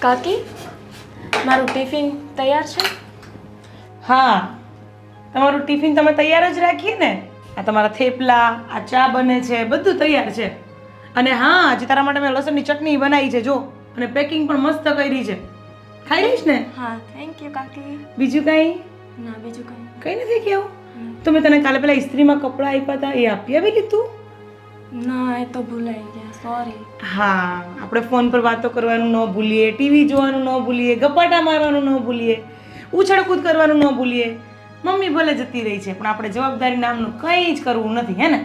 કાકી, મારું ટિફિન તૈયાર છે? હા, તમારું ટિફિન તમે તૈયાર જ રાખીએ ને. આ તમારા થેપલા, આ ચા બને છે, બધું તૈયાર છે. અને હા, આજે તારા માટે મેં લસણની ચટણી બનાવી છે જો, અને પેકિંગ પણ મસ્ત કરી છે. ખાઈ લઈશ ને? હા, થેન્ક યુ કાકી. બીજું કંઈ? ના, બીજું કંઈ. કંઈ નથી કેવું? તો મેં તને કાલે પેલા ઇસ્ત્રીમાં કપડાં આપ્યા હતા, એ આપી આવી લીધું? ના, એ તો ભૂલાઈ ગયા, સોરી. હા, આપણે ફોન પર વાતો કરવાનું ન ભૂલીએ, ટીવી જોવાનું ન ભૂલીએ, ગપાટા મારવાનું ન ભૂલીએ, ઉછળકૂદ કરવાનું ન ભૂલીએ. મમ્મી ભલે જતી રહી છે પણ આપણે જવાબદારી નામનું કંઈ જ કરવું નથી, હે ને?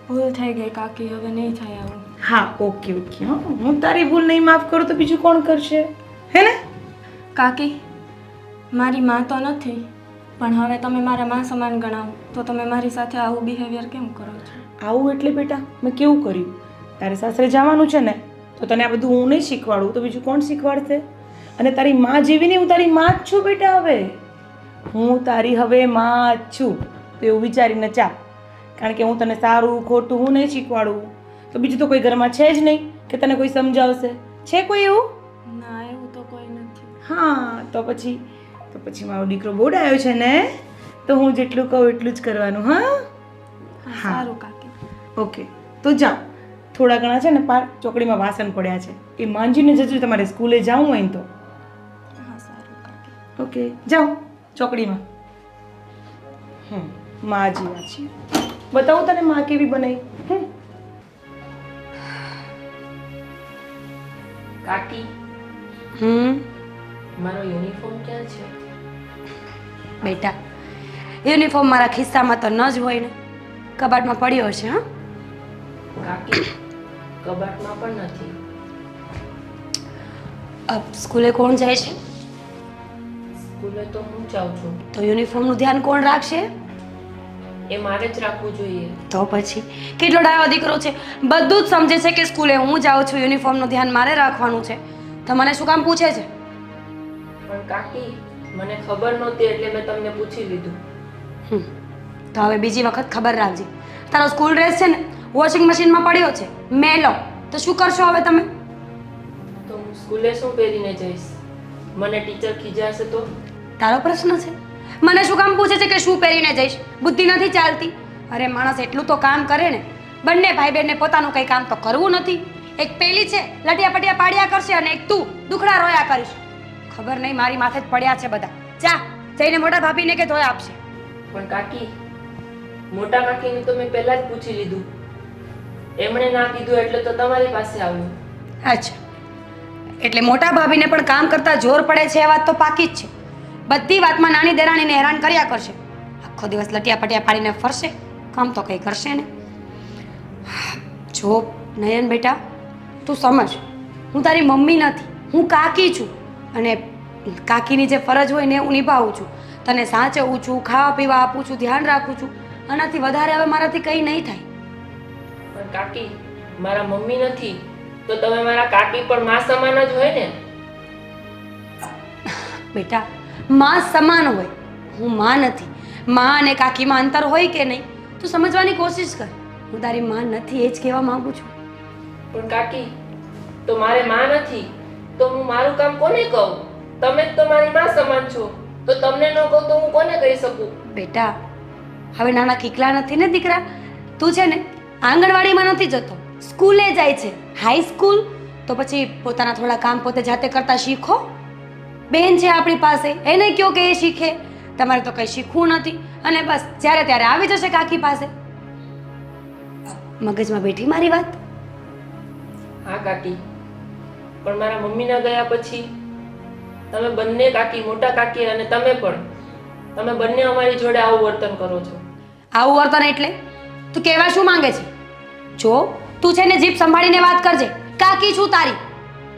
ભૂલ થઈ ગઈ કાકી, હવે નહીં થાય આવું. હા, ઓકે ઓકે. હા, હું તારી ભૂલ નહીં માફ કરું તો બીજું કોણ કરશે, હે ને? કાકી, મારી માં તો નથી, પણ હવે તમે મારા માં સમાન ગણાવો તો તમે મારી સાથે આવું બિહેવિયર કેમ કરો છો? આવું એટલે બેટા મેં કેવું કર્યું? તારે સાસરે જવાનું છે ને, તો તને આ બધું હું નહીં શીખવાડું તો બીજું કોણ શીખવાડશે? અને તારી માં જેવી નહીં, હું તારી માં જ છું બેટા. હવે હું તારી હવે માં જ છું, તો એવું વિચારીને ચાલ. કારણ કે હું તને સારું ખોટું હું નહીં શીખવાડું તો બીજું તો કોઈ ઘરમાં છે જ નહીં કે તને કોઈ સમજાવશે. છે કોઈ એવું? ના, એવું તો કોઈ નથી. હા, તો પછી મારો દીકરો બોડાયો છે ને, તો હું જેટલું કહું એટલું જ કરવાનું. હા, હા, સારું કાકી. ઓકે. તો જાઓ, થોડા ઘણા છે ને ચોકડીમાં વાસણ પડ્યા છે, એ માંજીને જજો તમારે સ્કૂલે જવું હોય ને તો. હા, સારું કાકી. ઓકે, જાઓ ચોકડીમાં. માં જી વાંચી બતાવું તને માં કેવી બનાવી. કાકી, મારો યુનિફોર્મ ક્યાં છે? બેટા, યુનિફોર્મ મારા ખિસ્સામાં તો ન જ હોય ને, કબાટમાં પડ્યો હશે. હા કાકી, કબાટમાં પણ નથી. સ્કૂલે કોણ જાય છે? સ્કૂલે તો હું જાઉં છું. તો યુનિફોર્મનું ધ્યાન કોણ રાખશે? એ મારે જ રાખવું જોઈએ. તો પછી કેટલો ડાયો દીકરો છે, બધું જ સમજે છે કે સ્કૂલે હું જાઉં છું, યુનિફોર્મનું ધ્યાન મારે રાખવાનું છે, તો મને શું કામ પૂછે છે? પણ કાકી, મને ખબર નહોતી એટલે મેં તમને પૂછી લીધું. તો હવે બીજી વખત ખબર રાખજે. તારો સ્કૂલ ડ્રેસ છે ને વોશિંગ મશીનમાં પડ્યો છે, મેલો, તો શું કરશો હવે તમે? તો હું સ્કૂલે શું પહેરીને જઈશ? મને ટીચર ખીજાશે તો? તારો પ્રશ્ન છે, મને શું કામ પૂછે છે કે શું પહેરીને જઈશ? બુદ્ધિ નથી ચાલતી? અરે માણસ એટલું તો કામ કરે ને, બંને ભાઈ બહેનને પોતાનું કંઈ કામ તો કરવું નથી. એક પેલી છે લટિયા પટિયા પાડ્યા કરશે અને એક તું દુખડા રોયા કરીશ. ખબર નહીં મારી માથે જ પડ્યા છે બધા. જા જઈને મોટા ભાભીને કે ધોઈ આપશે. પણ કાકી, મોટા કાકીને તો મેં પહેલા જ પૂછી લીધું, એમણે ના કીધું એટલે તો તમારી પાસે આવ્યું. અચ્છા, એટલે મોટા ભાભીને પણ કામ કરતા જોર પડે છે એ વાત તો પાકી જ છે. બધી વાતમાં નાની દેરાણીને હેરાન કર્યા કરશે, આખો દિવસ લટિયા પટિયા પાડીને ફરશે, કામ તો કંઈ કરશે ને. જો નયન બેટા, તું સમજ, હું તારી મમ્મી નથી, હું કાકી છું, અને કાકીની જે ફરજ હોય ને હું નિભાવું છું. તને સાચવવું છું, ખાવા પીવા આપું છું, ધ્યાન રાખું છું, આનાથી વધારે હવે મારાથી કંઈ નહીં થાય. પણ કાકી, મારા મમ્મી નથી તો તમે મારા કાકી પણ માં સમાન જ હોય ને. બેટા, માં સમાન હોય, હું માં નથી. માં અને કાકીમાં અંતર હોય કે નહીં, તું સમજવાની કોશિશ કર. હું તારી માં નથી એ જ કહેવા માંગુ છું. પણ કાકી, તો મારે માં નથી તો હું મારું કામ કોને કહું? તમે જ તો મારી માં સમાન છો, તો તમને ન કહું તો હું કોને કહી શકું? બેટા, હવે નાના કીકલા નથી ને દીકરા, તું છે ને આંગણવાડીમાં નથી જતો, સ્કૂલે જાય છે, હાઈ સ્કૂલ, તો પછી પોતાના થોડા કામ પોતે જાતે કરતા શીખો. બેન છે આપણી પાસે, એને કયો કે એ શીખે. તમારે તો કંઈ શીખવું નથી, અને બસ જ્યારે ત્યારે આવી જશે કાકી પાસે. મગજમાં બેઠી મારી વાત? હા કાકી, પણ મારા મમ્મીના ગયા પછી તમે બંને કાકી, મોટા કાકી અને તમે બંને અમારી જોડે આવું વર્તન કરો છો. આવું વર્તન એટલે તું કહેવા શું માંગે છે? જો તું છે ને જીભ સંભાળીને વાત કરજે. કાકી છું તારી,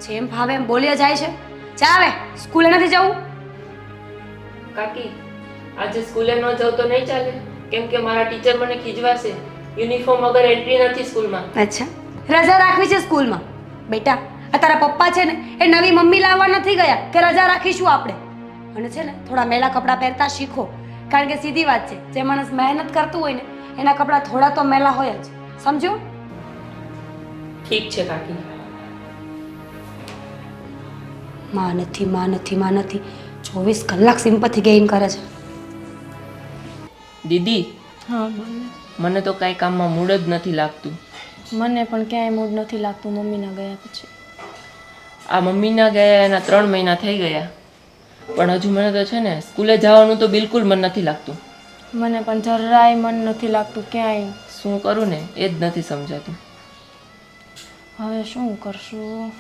જેમ ભાવે એમ બોલ્યા જાય છે. ચા આવે, સ્કૂલે નથી જવું? કાકી, આજે સ્કૂલે ન જાઉં તો નહીં ચાલે, કેમ કે મારા ટીચર મને ખીજવાશે. યુનિફોર્મ વગર એન્ટ્રી નથી સ્કૂલમાં. અચ્છા, રજા રાખવી છે સ્કૂલમાં? બેટા, આ તારા પપ્પા છે ને એ નવી મમ્મી લાવવા નથી ગયા કે રજા રાખીશું આપણે. અને છે ને થોડા મેલા કપડાં પહેરતા શીખો, કારણ કે સીધી વાત છે, જે માણસ મહેનત કરતું હોય ને એના કપડાં થોડા તો મેલા હોય જ. સમજો? ઠીક છે કાકી. માં નથી, માં નથી, માં નથી. 24 કલાક સિમ્પથી ગેઇન કરે છે. દીદી, હા બોલ ને. મને તો કાંઈ કામમાં મૂડ જ નથી લાગતું. મને પણ ક્યાંય મૂડ નથી લાગતું મમ્મીના ગયા પછી. આ મમ્મીના ગયા એના 3 મહિના થઈ ગયા, પણ હજુ મને તો છે ને સ્કૂલે જવાનું તો બિલકુલ મન નથી લાગતું. મને પણ જરાય મન નથી લાગતું ક્યાંય. શું કરું ને એ જ નથી સમજાતું. હવે શું કરશું?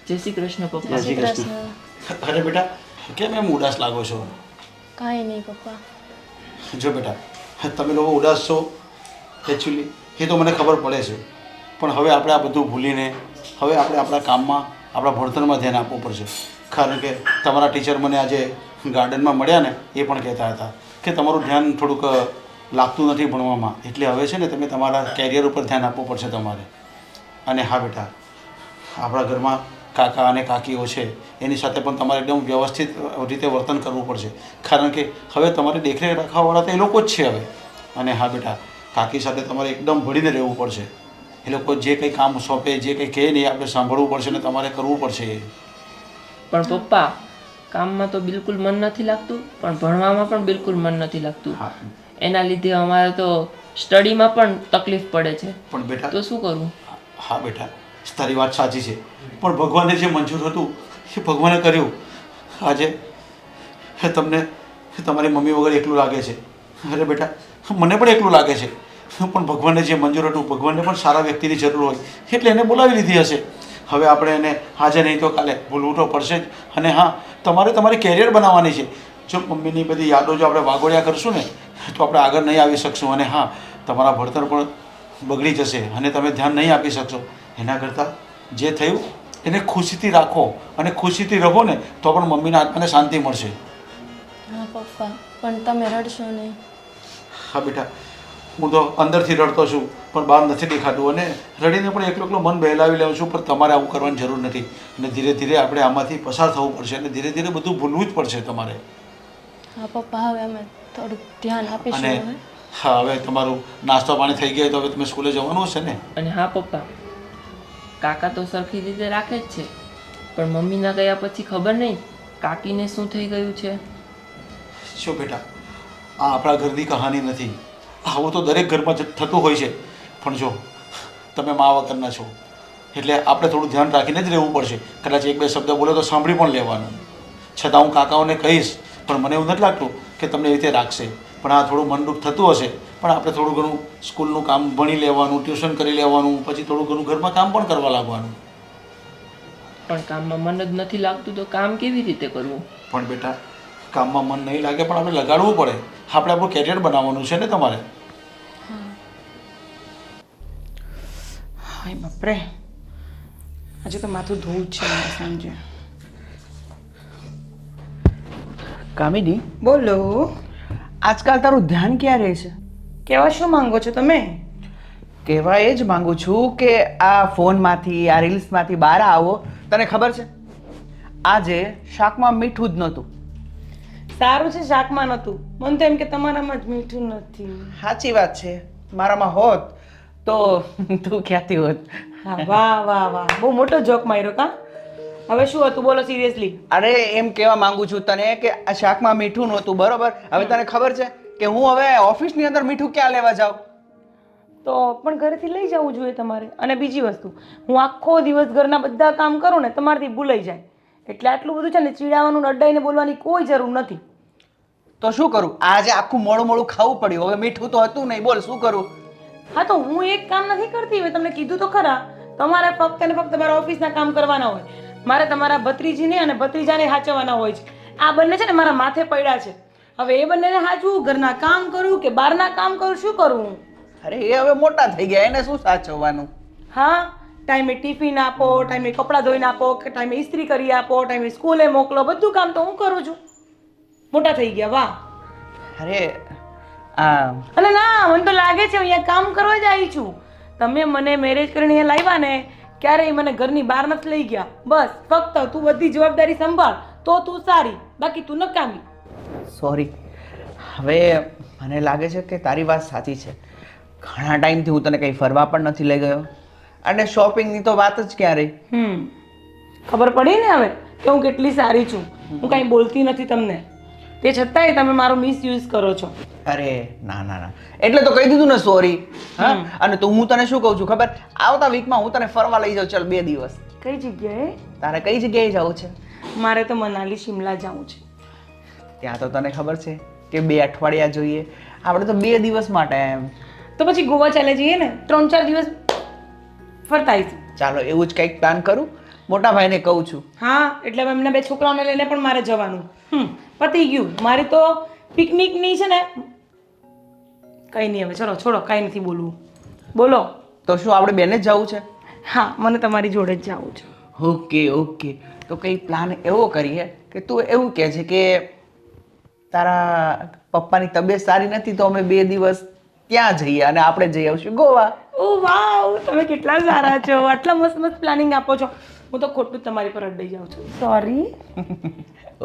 જય શ્રી કૃષ્ણ પપ્પા. જય શ્રી કૃષ્ણ. અરે બેટા, કેમ એમ ઉદાસ લાગો છો? કાંઈ નહીં પપ્પા. જો બેટા, તમે લોકો ઉદાસ છો એકચ્યુઅલી એ તો મને ખબર પડે છે, પણ હવે આપણે આ બધું ભૂલીને હવે આપણે આપણા કામમાં, આપણા ભણતરમાં ધ્યાન આપવું પડશે. કારણ કે તમારા ટીચર મને આજે ગાર્ડનમાં મળ્યા ને એ પણ કહેતા હતા કે તમારું ધ્યાન થોડુંક લાગતું નથી ભણવામાં, એટલે હવે છે ને તમે તમારા કેરિયર ઉપર ધ્યાન આપવું પડશે તમારે. અને હા બેટા, આપણા ઘરમાં કાકા અને કાકીઓ છે એની સાથે પણ તમારે એકદમ વ્યવસ્થિત રીતે વર્તન કરવું પડશે, કારણ કે હવે તમારે દેખરેખ રાખવાવાળા તો એ લોકો જ છે હવે. અને હા બેટા, કાકી સાથે તમારે એકદમ ભળીને રહેવું પડશે. એ લોકો જે કંઈ કામ સોંપે, જે કંઈ કહે ને એ આપણે સાંભળવું પડશે ને તમારે કરવું પડશે. પણ પપ્પા, કામમાં તો બિલકુલ મન નથી લાગતું, પણ ભણવામાં પણ બિલકુલ મન નથી લાગતું. હા એના લીધે અમારે તો સ્ટડીમાં પણ તકલીફ પડે છે. પણ બેટા, તો શું કરું? હા બેટા, તારી વાત સાચી છે, પણ ભગવાને જે મંજૂર હતું એ ભગવાને કર્યું. આજે તમને તમારી મમ્મી વગર એકલું લાગે છે. અરે બેટા, મને પણ એકલું લાગે છે, પણ ભગવાને જે મંજૂર હતું, ભગવાનને પણ સારા વ્યક્તિની જરૂર હોય એટલે એને બોલાવી લીધી હશે. હવે આપણે એને આજે નહીં તો કાલે ભૂલવું તો પડશે જ. અને હા, તમારે તમારી કેરિયર બનાવવાની છે. જો મમ્મીની બધી યાદો જો આપણે વાગોળ્યા કરશું ને તો આપણે આગળ નહીં આવી શકશું. અને હા, તમારા ભણતર પણ બગડી જશે અને તમે ધ્યાન નહીં આપી શકશો. એના કરતાં જે થયું એને ખુશીથી રાખો અને ખુશીથી રહો ને તો પણ મમ્મીના આત્માને શાંતિ મળશે. હા પપ્પા, પણ તમે રડશો નહીં. હા બેટા, હું તો અંદરથી રડતો છું પણ બહાર નથી દેખાતું, અને રડીને પણ એકલો એકલો મન બહેલાવી લઉં છું. પણ તમારે આવું કરવાની જરૂર નથી, અને ધીરે ધીરે આપણે આમાંથી પસાર થવું પડશે અને ધીરે ધીરે બધું ભૂલવું જ પડશે તમારે. હા પપ્પા, હવે અમે થોડુંક ધ્યાન આપીશું. અને હવે હા, હવે તમારું નાસ્તો પાણી થઈ ગયા તો હવે તમે સ્કૂલે જવાનું હશે ને? અને હા પપ્પા, કાકા તો સરખી રીતે રાખે જ છે, પણ મમ્મીના ગયા પછી ખબર નહીં કાકીને શું થઈ ગયું છે. શું બેટા, આ આપણા ઘરની કહાની નથી. આવું તો દરેક ઘરમાં થતું હોય છે. પણ જો તમે મા વગરના છો એટલે આપણે થોડું ધ્યાન રાખીને જ રહેવું પડશે. કદાચ એક બે શબ્દ બોલે તો સાંભળી પણ લેવાનું. છતાં હું કાકાઓને કહીશ, પણ મને એવું નથી લાગતું કે તમને એ રીતે રાખશે. પણ આ થોડું મન દુઃખ થતું હશે, પણ આપણે થોડું ઘણું સ્કૂલનું કામ ભણી લેવાનું, ટ્યુશન કરી લેવાનું, પછી થોડું ઘણું ઘરમાં કામ પણ કરવા લાગવાનું. પણ કામમાં મન જ નથી લાગતું તો કામ કેવી રીતે કરવું? પણ બેટા, કામમાં મન નહીં લાગે પણ આપણે લગાડવું પડે. આપણે આપણું કેરિયર બનાવવાનું છે ને તમારે. હાય બાપરે, આજે તો માથું ધોવું જ છે મારે સાંજે. કામિની, બોલો, આજકાલ તારું ધ્યાન ક્યાં રહે છે? કેવા શું માંગો છો તમે? કહેવા એ જ માંગુ છું કે આ ફોનમાંથી, આ રીલ્સમાંથી બહાર આવો. તને ખબર છે આજે શાકમાં મીઠું જ નહોતું. સારું છે શાકમાં નહોતું, મને તો એમ કે તમારામાં જ મીઠું નથી. સાચી વાત છે, મારામાં હોત તો તું ક્યાંથી હોત. હા, વાહ વાહ વાહ, બહુ મોટો જોક માર્યો કા. હવે શું હતું બોલો સિરિયસલી. અરે એમ કહેવા માંગુ છું તને કે આ શાકમાં મીઠું નહોતું, બરોબર? હવે તને ખબર છે કે હું હવે ઓફિસની અંદર મીઠું ક્યાં લેવા જાઉં? તો પણ ઘરેથી લઈ જવું જોઈએ તમારે. અને બીજી વસ્તુ, હું આખો દિવસ ઘરના બધા કામ કરું ને તમારાથી ભૂલાઈ જાય, એટલે આટલું બધું છે ને ચીડાવવાનું, અડાઈને બોલવાની કોઈ જરૂર નથી. તો શું કરું? આજે આખું મોડું મોડું ખાવું પડ્યું. હવે મીઠું તો હતું નહીં, બોલ શું કરું? હા, તો હું એક કામ નથી કરતી. હવે તમને કીધું તો ખરા, તમારે ફક્ત ને ફક્ત તમારા ઓફિસના કામ કરવાના હોય. મારે તમારા ભત્રીજીને અને ભત્રીજાને સાચવવાના હોય છે. આ બંને છે ને મારા માથે પડ્યા છે. હવે એ બંનેને સાચવું, ઘરના કામ કરું કે બહારના કામ કરું, શું કરું? અરે એ હવે મોટા થઈ ગયા, એને શું સાચવવાનું? હા, ટાઈમે ટિફિન આપો, ટાઈમે કપડાં ધોઈને આપો, કે ટાઈમે ઇસ્ત્રી કરી આપો, ટાઈમે સ્કૂલે મોકલો, બધું કામ તો હું કરું છું. મોટા થઈ ગયા, વાહ. અરે આ અને ના, મને તો લાગે છે અહીંયા કામ કરવા જ આવી છું. તમે મને મેરેજ કરીને અહીંયા લાવ્યા ને, ક્યારેય મને ઘરની બહાર નથી લઈ ગયા. બસ ફક્ત તું બધી જવાબદારી સંભાળ તો તું સારી, બાકી તું નકામી. સોરી. હવે મને લાગે છે કે તારી વાત સાચી છે. ઘણા ટાઈમથી હું તને કંઈ ફરવા પણ નથી લઈ ગયો. અને શોપિંગની તો વાત જ ક્યાં રહી. ખબર પડી ને હવે કે હું કેટલી સારી છું. હું કાંઈ બોલતી નથી તમને, તે છતાંય તમે મારો મિસયુઝ કરો છો. અરે ના ના ના, એટલે તો કહી દીધું ને સોરી. હા, અને તો હું તને શું કહું છું ખબર, આવતા વીકમાં હું તને ફરવા લઈ જાઉં. ચાલ 2 દિવસ. કઈ જગ્યાએ? તારે કઈ જગ્યાએ જવું છે? મારે તો મનાલી શિમલા જવું છે. ત્યાં તો તને ખબર છે કે 2 અઠવાડિયા જોઈએ, આપણે તો 2 દિવસ માટે એમ. તો પછી ગોવા ચાલે જઈએ ને, 3-4 દિવસ ફરતા આવીશું. ચાલો એવું જ કંઈક પ્લાન કરું. મોટા ભાઈને કહું છું. હા, એટલે હવે એમના 2 છોકરાઓને લઈને પણ મારે જવાનું. પતી ગયું. મારી તો પિકનિકની છે ને કંઈ નહીં. હવે ચલો છોડો, કાંઈ નથી બોલવું. બોલો. તો શું આપણે બેને જ જવું છે? હા, મને તમારી જોડે જ જવું છે. ઓકે ઓકે, તો કંઈ પ્લાન એવો કરીએ કે તું એવું કહે છે કે તારા પપ્પાની તબિયત સારી નથી તો અમે 2 દિવસ ત્યાં જઈએ અને આપણે જઈ આવશું ગોવા. ઓ વાવ, તમે કેટલા સારા છો. આટલા મસ્ત મસ્ત પ્લાનિંગ આપો છો. હું તો ખોટું તમારી પર અડાઈ જાઉં છું. સોરી.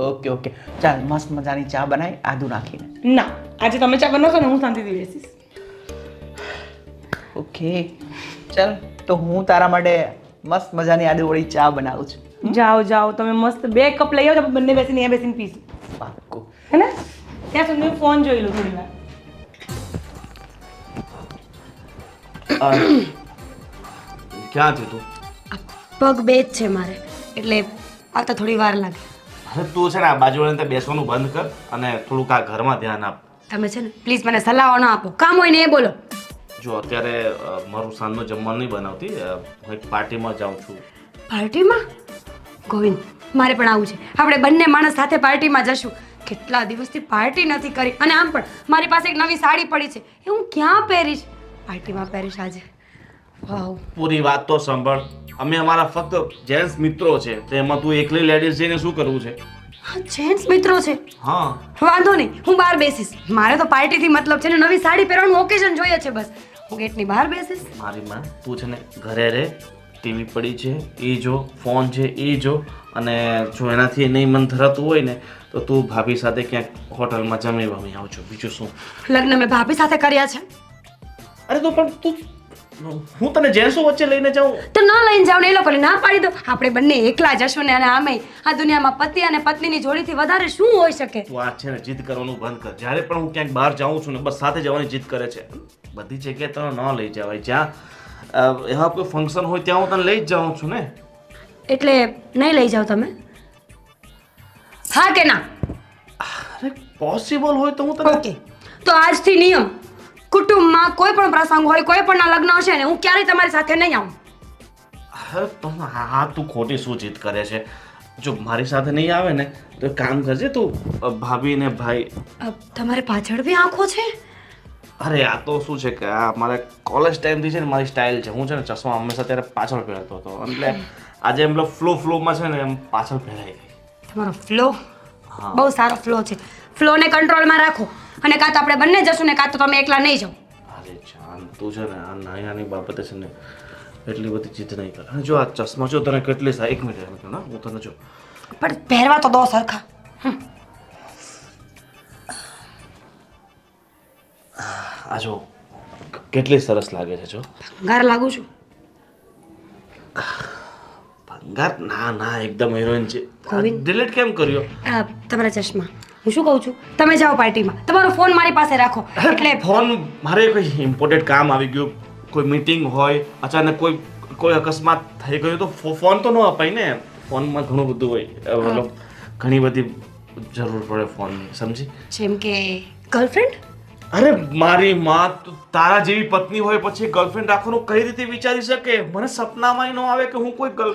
ઓકે ઓકે, ચાલ મસ્ત મજાની ચા બનાવી આદુ નાખીને. ના, આજે તમે ચા બનાવશો ને હું શાંતિથી બેસીશ. ઓકે ચાલ, તો હું તારા માટે મસ્ત મજાની આદુવાળી ચા બનાવું છું. જાઓ જાઓ, તમે મસ્ત 2 કપ લઈ આવો, આપણે બંને બેસીને અહીંયા બેસીને પીશું. પાક્કું. હે ને? ત્યાં સુધી હું ફોન જોઈ લઉં થોડી વાર. ક્યાં છે તું? પગ બે જ છે મારે, એટલે આવતા થોડી વાર લાગે. અરે તું છે ને આ બાજુવાળાને ત્યાં બેસવાનું બંધ કર અને થોડુંક આ ઘરમાં ધ્યાન આપ. તમે છે ને પ્લીઝ મને સલાહો ના આપો, કામ હોય ને એ બોલો. જો અત્યારે મારું સાંજનું જમવાનું નહીં બનાવતી, હું એક પાર્ટીમાં જાઉં છું. પાર્ટીમાં? ગોવિંદ, મારે પણ આવું છે. આપણે બંને માણસ સાથે પાર્ટીમાં જશું. કેટલા દિવસથી પાર્ટી નથી કરી, અને આમ પણ મારી પાસે એક નવી સાડી પડી છે, એ હું ક્યાં પહેરીશ? પાર્ટીમાં પહેરીશ આજે. વાવ. પૂરી વાત તો સાંભળ. અમે અમારા ફક્ત જેન્ટ્સ મિત્રો છે, તો એમાં તું એકલી લેડીઝ જઈને શું કરવું છે? હા, જેન્ટ્સ મિત્રો છે. હા, વાંધો નહીં, હું બહાર બેસીશ. મારે તો પાર્ટીથી મતલબ છે ને, નવી સાડી પહેરવાનું ઓકેઝન જોઈએ છે બસ. હું ગેટની બહાર બેસીશ. મારી માં, તું છે ને ઘરે રહે, ટીવી પડી છે એ જો, ફોન છે એ જો, અને જો એનાથી નહીં મન ધરાતું હોય ને તો તું ભાભી સાથે ક્યાંક હોટલમાં જમી વમી આવજો. બીજું શું? લગ્ન મેં ભાભી સાથે કર્યા છે. અરે તો પણ તું, હું તને જેન્ટ્સો વચ્ચે લઈને જાઉં? તો ન લઈને જાવ ને, એ લોકોને ના પાડી દો. આપણે બંને એકલા જશું ને, અને આમે આ દુનિયામાં પતિ અને પત્નીની જોડીથી વધારે શું હોઈ શકે? તું આ છે ને જીદ કરવાનું બંધ કર. જ્યારે પણ હું ક્યાંક બહાર જાઉં છું ને બસ સાથે જવાની જીદ કરે છે. બધી જગ્યાએ તને ન લઈ જવાય. જ્યાં એવા કોઈ ફંક્શન હોય ત્યાં હું તને લઈ જ જાઉં છું ને. એટલે નહીં લઈ જાઓ તમે? હા કે ના? અરે પોસિબલ હોય તો હું તને ઓકે, તો આજથી નિયમ, કુટુંબમાં કોઈ પણ પ્રસંગ હોય, કોઈ પણ ના લગ્ન હશે ને, હું ક્યારેય તમારી સાથે નહીં આવું. અરે પણ હા, તું ખોટી શું જીદ કરે છે? જો મારી સાથે નહીં આવે ને તો એક કામ કરજે, તું ભાભી ને ભાઈ. તમારે પાછળ બી આંખો છે? અરે આ તો શું છે કે આ મારે કોલેજ ટાઈમથી છે ને મારી સ્ટાઇલ છે. હું છે ને ચશ્મા હંમેશા ત્યારે પાછળ પહેરતો હતો, એટલે આજે એમ ફ્લોમાં છે ને એમ પાછળ પહેરાઈ ગઈ. તમારો ફ્લો બહુ સારો ફ્લો છે. ફ્લોને કંટ્રોલમાં રાખો, અને કાં તો આપણે બંને જશું ને, કાં તો તમે એકલા નહીં જાઓ. અરે જાન, તું છે ને આ નાની નાની બાબતે છે ને એટલી બધી જીદ નહીં કર. અને જો આ ચશ્મા જો તને કેટલી સારી, 1 મિનિટ ના, હું તને જો પણ પહેરવા તો દો સરખા. આ જો કેટલી સરસ લાગે છે. જો ઘર લાગુ છું. ભંગાર? ના ના, એકદમ હિરોઈન છે. ગોવિંદ. ડિલીટ કેમ કર્યો? તમારા ચશ્મા. હું શું કહું છું, તમે જાઓ પાર્ટીમાં, તમારો ફોન મારી પાસે રાખો. એટલે ફોન મારે કોઈ ઇમ્પોર્ટન્ટ કામ આવી ગયું, કોઈ મીટિંગ હોય, અચાનક કોઈ અકસ્માત થઈ ગયો તો ફોન તો ન અપાય ને. ફોનમાં ઘણું બધું હોય, મતલબ ઘણી બધી જરૂર પડે ફોનની, સમજી? જેમ કે ગર્લફ્રેન્ડ. અરે મારી માં, તારા જેવી પત્ની હોય પછી ગર્લફ્રેન્ડ રાખવાનું કઈ રીતે વિચારી શકે? મને સપનામાં ન આવે કે હું કોઈ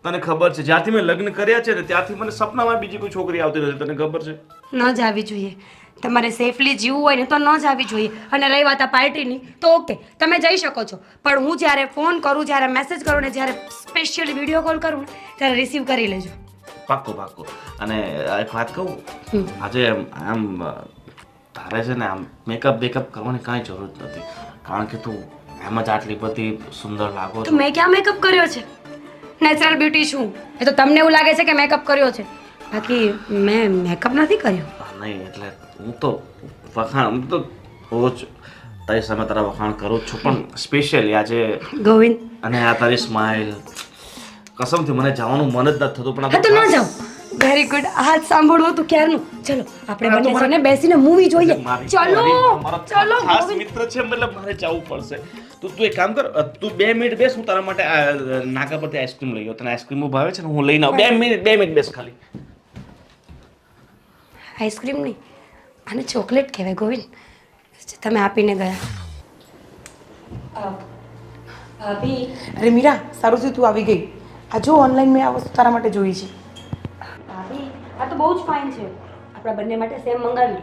તને ખબર છે જ્યારથી મેં લગ્ન કર્યા છે ને ત્યારથી મને સપનામાં બીજી કોઈ છોકરી આવતી નથી. તને ખબર છે? ન જ આવી જોઈએ. તમારે સેફલી જીવવું હોય ને તો ન જ આવી જોઈએ. અને રહી વાત આ પાર્ટીની, તો ઓકે તમે જઈ શકો છો, પણ હું જ્યારે ફોન કરું, જ્યારે મેસેજ કરું ને જ્યારે સ્પેશિયલી વિડીયો કોલ કરું ને ત્યારે રિસીવ કરી લેજો. પાક્કું પાક્કું. અને એક વાત કહું, આજે આમ તારે છે ને આમ મેકઅપ કરવાની કાંઈ જરૂર નથી, કારણ કે તું એમ જ આટલી બધી સુંદર લાગો તો છો. મેં ક્યાં મેકઅપ કર્યો છે? નેચરલ બ્યુટી છું. એ તો તમને એવું લાગે છે કે મેકઅપ કર્યો છે, બાકી મેં મેકઅપ નથી કર્યો. નહીં એટલે હું તો વખાણ, હું તો રોજ તારી સામે તારા વખાણ કરું જ છું પણ સ્પેશિયલી આજે ગોવિંદ અને આ તારી સ્માઇલ કસમથી મને જવાનું મન જ નથી થતું પણ હા તો ના જાઓ. Very good. આ સાંભળવું તો ક્યારનું. ચલો આપણે બંને છે ને બેસીને મૂવી જોઈએ. ચલો ચલો ખાસ મિત્ર છે મતલબ મારે જવું પડશે. તું એક કામ કર, તું 2 મિનિટ બેસ, હું તારા માટે આ નાકા પરથી આઈસ્ક્રીમ લઈ આવું. તને આઈસ્ક્રીમ ભાવે છે ને, હું લઈને આવું. 2 મિનિટ બેસ ખાલી. આઈસ્ક્રીમ નહીં, આને ચોકલેટ કહેવાય ગોવિંદ. તમે આપીને ગયા. ભાભી અરે મીરા, સારું થયું તું આવી ગઈ. આ જો ઓનલાઈન મેં આ વસ્તુ તારા માટે જોઈ છે. ભાભી આ તો બહુ જ ફાઇન છે. આપણા બંને માટે સેમ મંગાવી.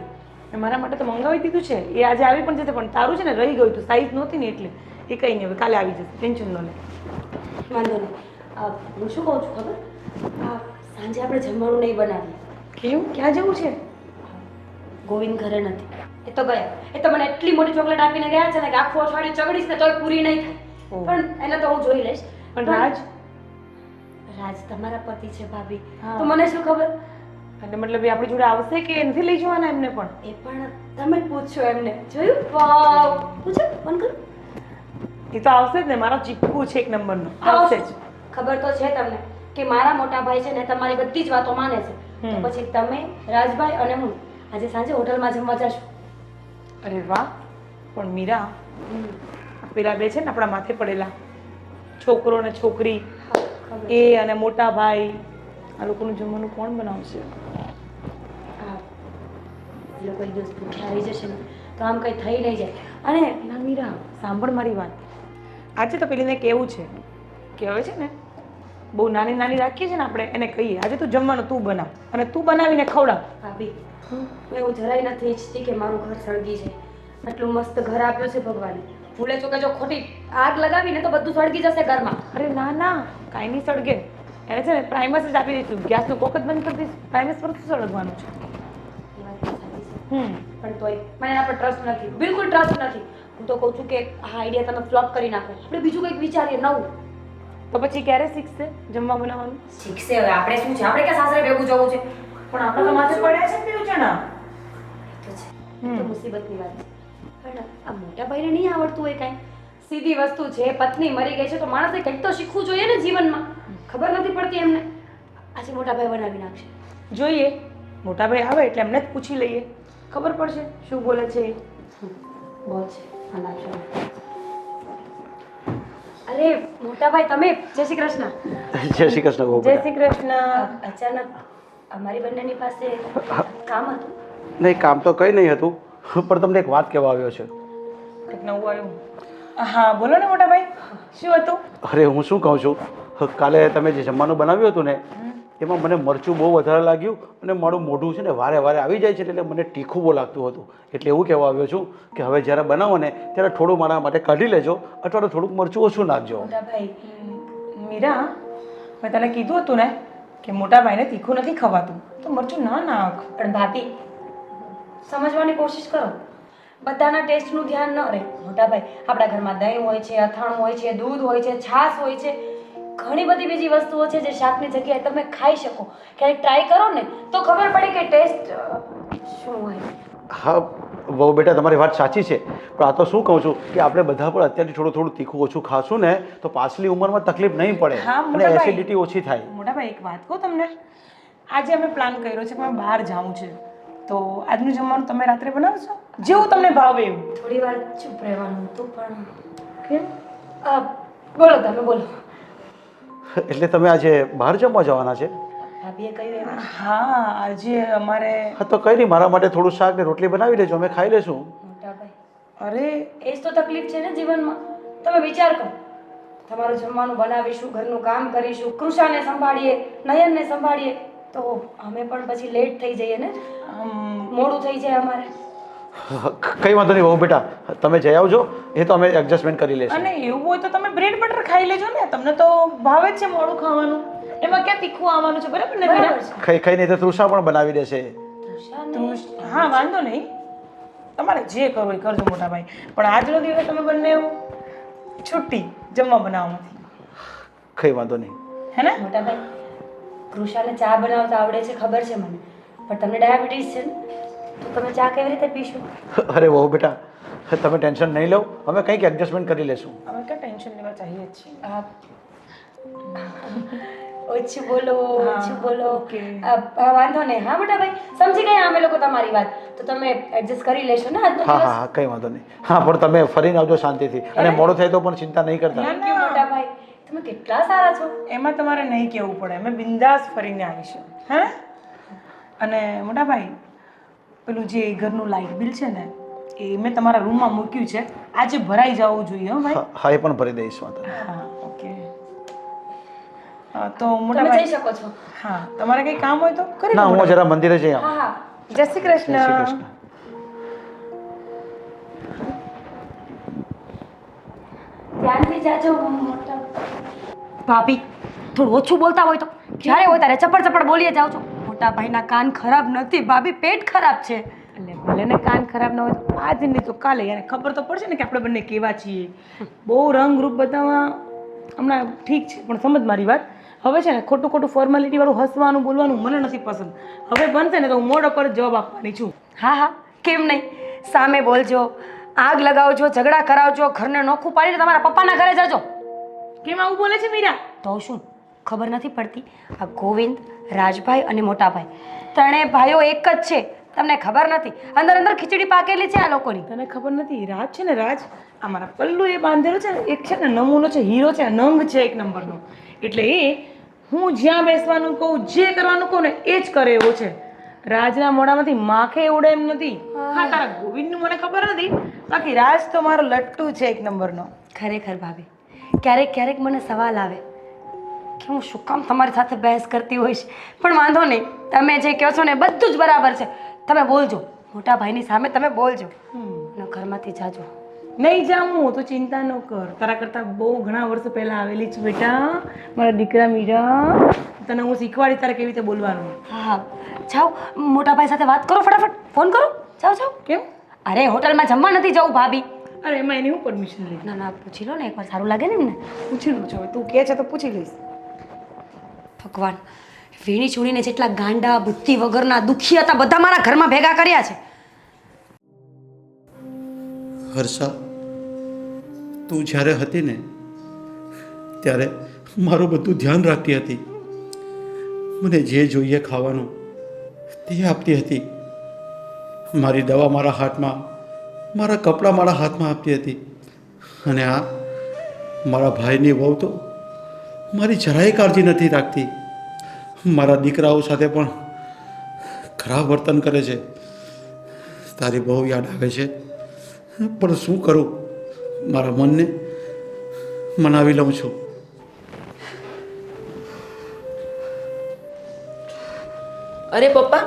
મારા માટે તો મંગાવી દીધું છે. એ આજે આવી પણ જશે, પણ તારું છે ને રહી ગયું તું, સાઈઝ નહોતી ને એટલે. એ કંઈ નહીં, હવે કાલે આવી જશે, ટેન્શન ન લે. વાંધો નહીં. હું શું કહું છું ખબર? સાંજે આપણે જમવાનું નહીં બનાવીએ. કેમ? ક્યાં જવું છે? ગોવિંદ ઘરે નથી. એ તો ગયા. એ તો મને એટલી મોટી ચોકલેટ આપીને ગયા છે ને કે આખું અઠવાડિયું ચગડીશ ને તોય પૂરી નહીં થાય. પણ એને તો હું જોઈ લઈશ. પણ રાજ તમારા પતિ છે ભાભી. હા. તો મને શું ખબર? એટલે મતલબ એ આપણી જોડે આવશે કે નથી લઈ જવાના એમને પણ? એ પણ તમે જ પૂછશો એમને. જોયું? વાવ. પૂછો, ફોન કરો. એ તો આવશે જ ને, મારો ચીપકુ છે એક નંબરનો, આવશે જ. ખબર તો છે તમને કે મારા મોટા ભાઈ છે ને તમારી બધી જ વાતો માને છે. તો પછી તમે, રાજભાઈ અને હું આજે સાંજે હોટલમાં જમવા જશું. અરે વાહ. પણ મીરા, પેલા બે છે ને આપણા માથે પડેલા છોકરો ને છોકરી, એ અને મોટા ભાઈ, આ લોકોનું જમવાનું કોણ બનાવશે? એ લોકો એક દિવસ ભૂખ્યા આવી જશે ને તો આમ કંઈ થઈ નહીં જાય. અને ના મીરા, સાંભળ મારી વાત. આજે તો પેલીને કેવું છે કે હવે છે ને બહુ નાની નાની રાખીએ છીએ ને આપણે, એને કહીએ આજે તું જમવાનું તું બનાવ અને તું બનાવીને ખવડાવ. ભાભી હું એવું જરાય નથી ઈચ્છતી કે મારું ઘર સળગી જાય. આટલું મસ્ત ઘર આપ્યું છે ભગવાને. ભૂલે ચોકે જો ખોટી આગ લગાવીને તો બધું સળગી જશે ઘરમાં. અરે ના ના, કાંઈ નહીં સળગે. એને છે ને પ્રાઇમસ જ આપી દઈશું, ગેસનું કોક જ બંધ કરી દઈશું. પ્રાઇમસ પર શું સળગવાનું છે? એ વાત તો સાચી છે. હમ પણ તોય મને એના પર ટ્રસ્ટ નથી, બિલકુલ ટ્રસ્ટ નથી. હું તો કહું છું કે આ આઈડિયા તમે ફ્લોપ કરી નાખો. આપણે બીજું કંઈક વિચારીએ નવું. તો પછી ક્યારે શીખશે જમવા બનાવવાનું? શીખશે હવે. આપણે શું છે, આપણે કે સાસરે ભેગું જવું છે? પણ આપણે તો માથે પડ્યા છે ને 2 જણા. તો છે એ તો મુસીબતની વાત છે. પણ આ મોટા ભાઈને નહીં આવડતું હોય કાંઈ. સીધી વસ્તુ છે, પત્ની મરી ગઈ છે તો માણસે કંઈક તો શીખવું જોઈએ ને જીવનમાં. ખબર નથી પડતી એમને. આજે મોટા ભાઈ બનાવી નાખશે. જોઈએ, મોટા ભાઈ આવે એટલે એમને જ પૂછી લઈએ, ખબર પડશે શું બોલે છે એ. બોલ છે અનાક્ષર. અરે મોટા ભાઈ તમે, જય શ્રી કૃષ્ણ. જય શ્રી કૃષ્ણ. જય શ્રી કૃષ્ણ. અચાનક અમારી બંનેની પાસે કામ હતું. નહીં, કામ તો કંઈ નહીં હતું, પણ તમને એક વાત કહેવા આવ્યો છે. કંઈક નવું આવ્યું? હા બોલો ને મોટા ભાઈ, શું હતું? અરે હું શું કહું છું, કાલે તમે જે જમવાનું બનાવ્યું હતું ને એમાં મને મરચું બહુ વધારે લાગ્યું અને મારું મોઢું છે ને વારે વારે આવી જાય છે, એટલે મને તીખું બહુ લાગતું હતું. એટલે એવું કહેવા આવ્યો છું કે હવે જ્યારે બનાવો ને ત્યારે થોડું મારા માટે કાઢી લેજો, અથવા તો થોડુંક મરચું ઓછું નાખજો. મોટા ભાઈ મીરા, મેં તને કીધું હતું ને કે મોટા ભાઈને તીખું નથી ખવાતું, તો મરચું ના નાખ. પણ ભાભી સમજવાની કોશિશ કરો. બધાના ટેસ્ટનું ધ્યાન ન રહે. મોટા ભાઈ આપણા ઘરમાં દહીં હોય છે, અથાણું હોય છે, દૂધ હોય છે, છાશ હોય છે, ઘણી બધી બીજી વસ્તુઓ છે જે શાકની જગ્યાએ તમે ખાઈ શકો. ક્યારેક ટ્રાય કરો ને તો ખબર પડે કે ટેસ્ટ શું હોય. હા બહુ બેટા, તમારી વાત સાચી છે, પણ આ તો શું કહું છું કે આપણે બધા પણ અત્યારથી થોડું થોડું તીખું ઓછું ખાશું ને તો પાછલી ઉંમરમાં તકલીફ નહીં પડે હા, અને મોટા ભાઈ. એસિડિટી ઓછી થાય. મોટા ભાઈ એક વાત કહું તમને, આજે અમે પ્લાન કર્યો છે કે અમે બહાર જવું છે, તો આજનું જમવાનું તમે રાત્રે બનાવશો જેવું તમને ભાવે એવું. થોડી વાર ચૂપ રહેવાનું હતું પણ કેમ? બોલો તમે બોલો. એટલે તમે આજે બહાર જમવા જવાના છે? ભાભીએ કહ્યું એમ. હા આજે અમારે. હા તો કંઈ નહીં, મારા માટે થોડું શાક ને રોટલી બનાવી લેજો, અમે ખાઈ લેશું. મોટા ભાઈ અરે એ જ તો તકલીફ છે ને જીવનમાં. તમે વિચાર કરો, તમારું જમવાનું બનાવીશું, ઘરનું કામ કરીશું, કૃષાને સંભાળીએ, નયનને સંભાળીએ, તો અમે પણ પછી લેટ થઈ જઈએ ને, મોડું થઈ જાય અમારે. કંઈ વાંધો નહીં બહુ બેટા, તમે જઈ આવજો, એ તો અમે એડજસ્ટમેન્ટ કરી લેશું. અને એવું હોય તો તમે બ્રેડ બટર ખાઈ લેજો ને, તમને તો ભાવે જ છે મોડું ખાવાનું, એમાં ક્યાં તીખું આવવાનું છે, બરાબર ને મીરા? બરાબર છે. ખાઈ નહીં તો તૃષા પણ બનાવી દેશે. કૃષાને હા વાંધો નહીં, તમારે જે કરવું એ કરજો મોટા ભાઈ, પણ આજનો દિવસ તમે બંને છુટ્ટી જમવા બનાવવામાંથી. કંઈ વાંધો નહીં. હે ને મોટા ભાઈ, કૃષાને ચા બનાવતા આવડે છે ખબર છે મને, પણ તમને ડાયાબિટીસ છે ને, તો તમે ચા કેવી રીતે પીશો? અરે બહુ બેટા, તમે ટેન્શન નહીં લો, અમે કંઈક એડજસ્ટમેન્ટ કરી લેશું. અમે ક્યાં ટેન્શન લેવા ચાહીએ છીએ. ઓછું બોલો ઓછું બોલો okay. વાંધો નહીં. હા મોટા ભાઈ સમજી ગયા અમે લોકો તમારી વાત. તો તમે એડજસ્ટ કરી લેશો ને આજનો હા દિવસ? હા હા કંઈ વાંધો નહીં. હા પણ તમે ફરીને આવજો શાંતિથી, અને મોડું થાય તો પણ ચિંતા નહીં કરતા. Thank you, મોટા ભાઈ. તમે કેટલા સારા છો. એમાં તમારે નહીં કહેવું પડે, અમે બિંદાસ ફરીને આવીશું. હા અને મોટા ભાઈ, પેલું જે ઘરનું લાઇટ બિલ છે ને એ મેં તમારા રૂમમાં મૂક્યું છે, આજે ભરાઈ જવું જોઈએ. હો ભાઈ. હા એ પણ ભરી દઈશ વાંધો નહીં. હા ઓકે. તો મોટા તમે જઈ ભાઈ, શકો છો. હા તમારે કંઈ કામ હોય તો કરી ના લો. હું જરા મંદિરે જઈ આવું. હા હા. જય શ્રી કૃષ્ણ. જય શ્રી કૃષ્ણ. ધ્યાનથી જાજો મોટા ભાભી. થોડું ઓછું બોલતા હોય તો જ્યારે હોય ત્યારે ચપડ ચપડ બોલીએ જાવ છો. મોટા ભાઈના કાન ખરાબ નથી ભાભી, પેટ ખરાબ છે. એટલે ભલે ને કાન ખરાબ ન હોય તો આજ નહીં તો કાલે એને ખબર તો પડશે ને કે આપણે બંને કેવા છીએ. બહુ રંગરૂપ બતાવવા હમણાં ઠીક છે, પણ સમજ મારી વાત. હવે છે ને ખોટું ખોટું ફોર્માલિટી વાળું હસવાનું બોલવાનું મને નથી પસંદ. હવે બનશે ને તો હું મોઢ પર જવાબ આપવાની છું. હા હા કેમ નહીં, સામે બોલજો, આગ લગાવજો, ઝઘડા કરાવજો, ઘરને નોખું પાડીને તમારા પપ્પાના ઘરે જજો. કેમ આવું બોલે છે મીરા? તો શું ખબર નથી પડતી? આ ગોવિંદ, રાજભાઈ અને મોટાભાઈ ત્રણેય ભાઈઓ એક જ છે. તમને ખબર નથી? અંદર અંદર ખીચડી પાકેલી છે આ લોકોની. તને ખબર નથી? રાજ છે ને, રાજ આ મારા પલ્લુ એ બાંધેલો છે ને, એક છે ને નમૂનો છે, હીરો છે, નંગ છે એક નંબરનો. એટલે એ હું જ્યાં બેસવાનું કહું, જે કરવાનું કહું ને એ જ કરે એવો છે. રાજના મોઢામાંથી માખે ઉડે એમ નથી. હા તારા ગોવિંદનું મને ખબર નથી, બાકી રાજ તો મારો લટ્ટુ છે એક નંબરનો. ખરેખર ભાભી, ક્યારેક ક્યારેક મને સવાલ આવે કે હું શું કામ તમારી સાથે બહેસ કરતી હોઈશ, પણ વાંધો નહીં, તમે જે કહો છો ને બધું જ બરાબર છે. તમે બોલજો, મોટા ભાઈની સામે તમે બોલજો અને ઘરમાંથી જાજો. નહીં જાઉં તો ચિંતા ન કર, તારા કરતાં બહુ ઘણા વર્ષ પહેલાં આવેલી છું બેટા, મારા દીકરા મીરા. તને હું શીખવાડીશ તારે કેવી રીતે બોલવાનું. હા જાઓ, મોટા ભાઈ સાથે વાત કરો, ફટાફટ ફોન કરો. જાઓ જાઓ. કેમ? અરે હોટલમાં જમવા નથી જવું ભાભી. અરે એમાં એની હું પરમિશન લઈ? ના ના પૂછી લો ને એકવાર, સારું લાગે ને એમને. પૂછી લઉં છું, હવે તું કહે છે તો પૂછી લઈશ. ભગવાન, વીણી ચૂણીને જેટલા ગાંડા બુદ્ધિ વગરના દુખી હતા બધા મારા ઘરમાં ભેગા કર્યા છે. હર્ષા, તું જ્યારે હતી ને ત્યારે મારું બધું ધ્યાન રાખતી હતી. મને જે જોઈએ ખાવાનું તે આપતી હતી. મારી દવા મારા હાથમાં, મારા કપડાં મારા હાથમાં આપતી હતી. અને આ મારા ભાઈની વહુ તો મારી જરાય કાળજી નથી રાખતી. મારા દીકરાઓ સાથે પણ ખરાબ વર્તન કરે છે. તારી બહુ યાદ આવે છે, પણ શું કરું, મારા મનને મનાવી લઉં છું. અરે પપ્પા.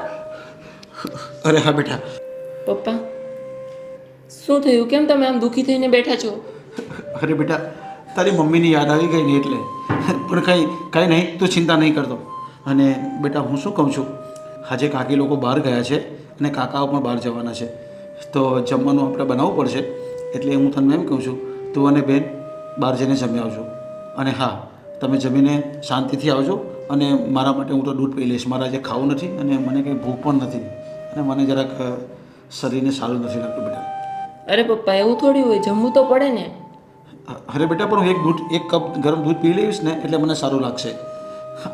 અરે હા બેટા. પપ્પા શું થયું? કેમ તમે આમ દુઃખી થઈને બેઠા છો? અરે બેટા, તારી મમ્મીની યાદ આવી ગઈ ને એટલે. પણ કાંઈ નહીં, તું ચિંતા નહીં કરતો. અને બેટા હું શું કહું છું, આજે કાકી લોકો બહાર ગયા છે અને કાકાઓ પણ બહાર જવાના છે, તો જમવાનું આપણે બનાવવું પડશે. એટલે હું તને એમ કહું છું, તું અને બેન બહાર જઈને જમી આવજો. અને હા, તમે જમીને શાંતિથી આવજો. અને મારા માટે હું તો દૂધ પી લઈશ, મારા જે ખાવું નથી અને મને કંઈ ભૂખ પણ નથી, અને મને જરાક શરીરને સારું નથી લાગતું બેટા. અરે પપ્પા એવું થોડી હોય, જમવું તો પડે ને. અરે બેટા, પણ હું એક કપ ગરમ દૂધ પી લઈશ ને એટલે મને સારું લાગશે.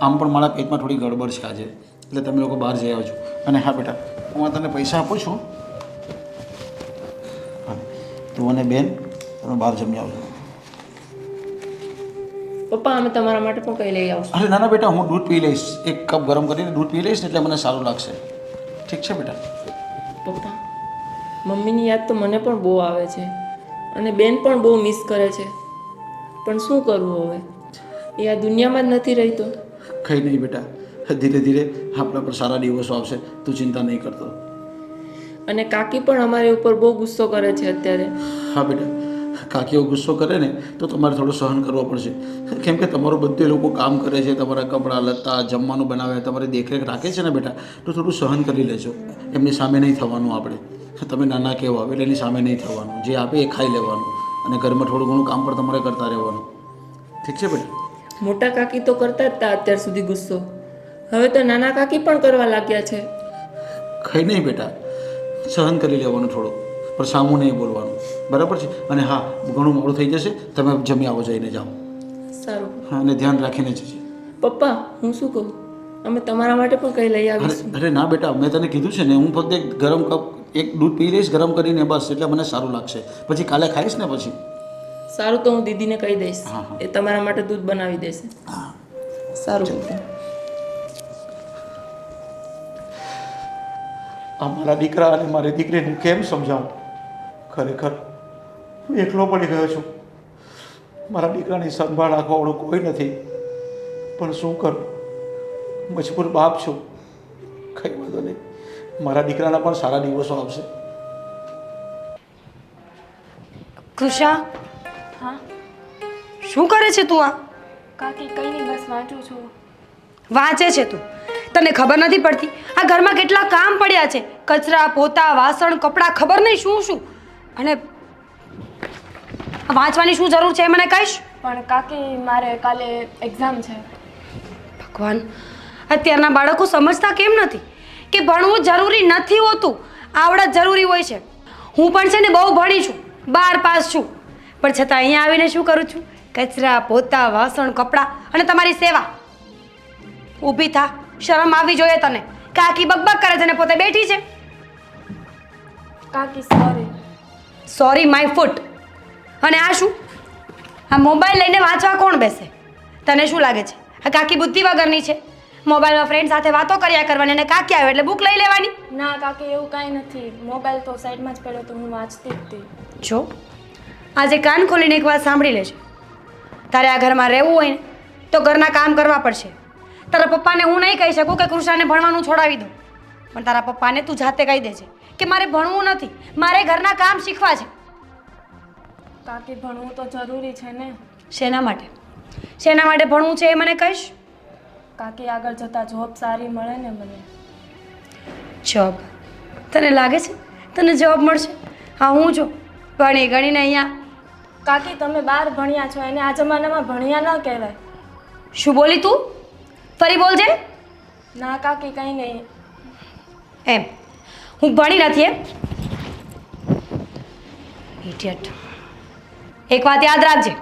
આમ પણ મારા પેટમાં થોડી ગડબડ છે આજે, એટલે તમે લોકો બહાર જઈ આવજો. અને હા બેટા, હું તને પૈસા આપું છું, તું અને બેન તમે બહાર જમી આવજો. પપ્પા અમે તમારા માટે પણ કંઈ લઈ આવશું. અરે ના ના બેટા, હું દૂધ પી લઈશ, એક કપ ગરમ કરીને દૂધ પી લઈશ ને એટલે મને સારું લાગશે. ઠીક છે બેટા? પપ્પા, મમ્મીની યાદ તો મને પણ બહુ આવે છે અને બેન પણ બહુ મિસ કરે છે, પણ શું કરવું હવે, એ આ દુનિયામાં જ નથી રહેતો. કંઈ નહીં બેટા, ધીરે ધીરે આપણા પર સારા દિવસો આવશે, તું ચિંતા નહીં કરતો. અને કાકી પણ અમારી ઉપર બહુ ગુસ્સો કરે છે અત્યારે. હા બેટા, કાકીઓ ગુસ્સો કરે ને તો તમારે થોડું સહન કરવો પડશે, કેમ કે તમારું બધું એ લોકો કામ કરે છે, તમારા કપડાં લત્તા જમવાનું બનાવે, તમારી દેખરેખ રાખે છે ને બેટા, તો થોડું સહન કરી લેજો. એમની સામે નહીં થવાનું આપણે, તમે નાના કહેવા એટલે એની સામે નહીં થવાનું, જે આપે એ ખાઈ લેવાનું, અને ઘરમાં થોડું ઘણું કામ પણ તમારે કરતા રહેવાનું. ઠીક છે બેટા? મોટા કાકી તો કરતા જ હતા અત્યાર સુધી ગુસ્સો, હવે તો નાના કાકી પણ કરવા લાગ્યા છે. કંઈ નહીં બેટા, સહન કરી લેવાનું થોડું, પણ સામું નહીં બોલવાનું, બરાબર છે? અને હા, ઘણું મોડું થઈ જશે, તમે જમી આવો, જઈને જાઓ. સારું. હા, અને ધ્યાન રાખીને જજે. પપ્પા, હું શું કહું, અમે તમારા માટે પણ કંઈ લઈ આવીશું. અરે ના બેટા, મેં તને કીધું છે ને, હું ફક્ત એક ગરમ કપ એક દૂધ પી લઈશ ગરમ કરીને, બસ, એટલે મને સારું લાગશે. પછી કાલે ખાઈશ ને પછી. સારું, તો હું દીદીને કહી દઈશ, હા, હા. એ તમારા માટે દૂધ બનાવી દેશે. હા. સારું. આ મારા દીકરા અને મારી દીકરીને હું કેમ સમજાવું? ખરેખર હું એકલો પડી ગયો છું. મારા દીકરાની સંભાળ રાખવાવાળું કોઈ નથી, પણ શું કરું, મજબૂર બાપ છું. કંઈ વાંધો નહીં, મારા દીકરાના પણ સારા દિવસો આવશે. ખુશા, હા શું કરે છે તું? આ કાકી કંઈ નહીં, બસ વાંચું છું. વાંચે છે તું? તને ખબર નથી પડતી આ ઘરમાં કેટલા કામ પડ્યા છે? કચરા, પોતા, વાસણ, કપડાં, ખબર નહીં શું શું. અને વાંચવાની શું જરૂર છે એ મને કહીશ? પણ કાકી મારે કાલે એક્ઝામ છે. ભગવાન, અત્યારના બાળકો સમજતા કેમ નથી કે ભણવું જરૂરી નથી હોતું, આવડત જરૂરી હોય છે. હું પણ છે ને બહુ ભણી છું, 12 પાસ છું, પણ છતાં અહીંયા આવીને શું કરું છું? કચરા, પોતા, વાસણ, કપડાં અને તમારી સેવા. ઊભી થા, શરમ આવી જોઈએ તને. કાકી બકબક કરે છે ને પોતે બેઠી છે. કાકી સોરી. Sorry my foot. અને આ શું? આ મોબાઈલ લઈને વાંચવા કોણ બેસે? તને શું લાગે છે આ કાકી બુદ્ધિ વગરની છે? મોબાઈલમાં ફ્રેન્ડ સાથે વાતો કર્યા કરવાની અને કાકી આવે એટલે બુક લઈ લેવાની. ના કાકી, એવું કાંઈ નથી. મોબાઈલ તો સાઈડમાં જ પડ્યો તો હું વાંચતી જ હતી. જો આજે કાન ખોલીને એક વાત સાંભળી લેજે. તારે આ ઘરમાં રહેવું હોય ને તો ઘરના કામ કરવા પડશે. તારા પપ્પાને હું નહીં કહી શકું કે કૃષાને ભણવાનું છોડાવી દો, પણ તારા પપ્પાને તું જાતે કહી દેજે કે મારે ભણવું નથી, મારે ઘરના કામ શીખવા છે. કાકી ભણવું તો જરૂરી છે ને. શેના માટે? શેના માટે ભણવું છે એ મને કહીશ? કાકી આગળ જતાં જોબ સારી મળે ને મને. જોબ? તને લાગે છે તને જોબ મળશે? હા, હું જો ભણી ગણીને અહીંયા. કાકી તમે 12 ભણ્યા છો, એને આ જમાનામાં ભણ્યા ન કહેવાય. શું બોલી તું? ફરી બોલજે. ના કાકી કંઈ નહીં. એમ હું ભણી નથી એમ? ઇડિયટ. એક વાત યાદ રાખજે,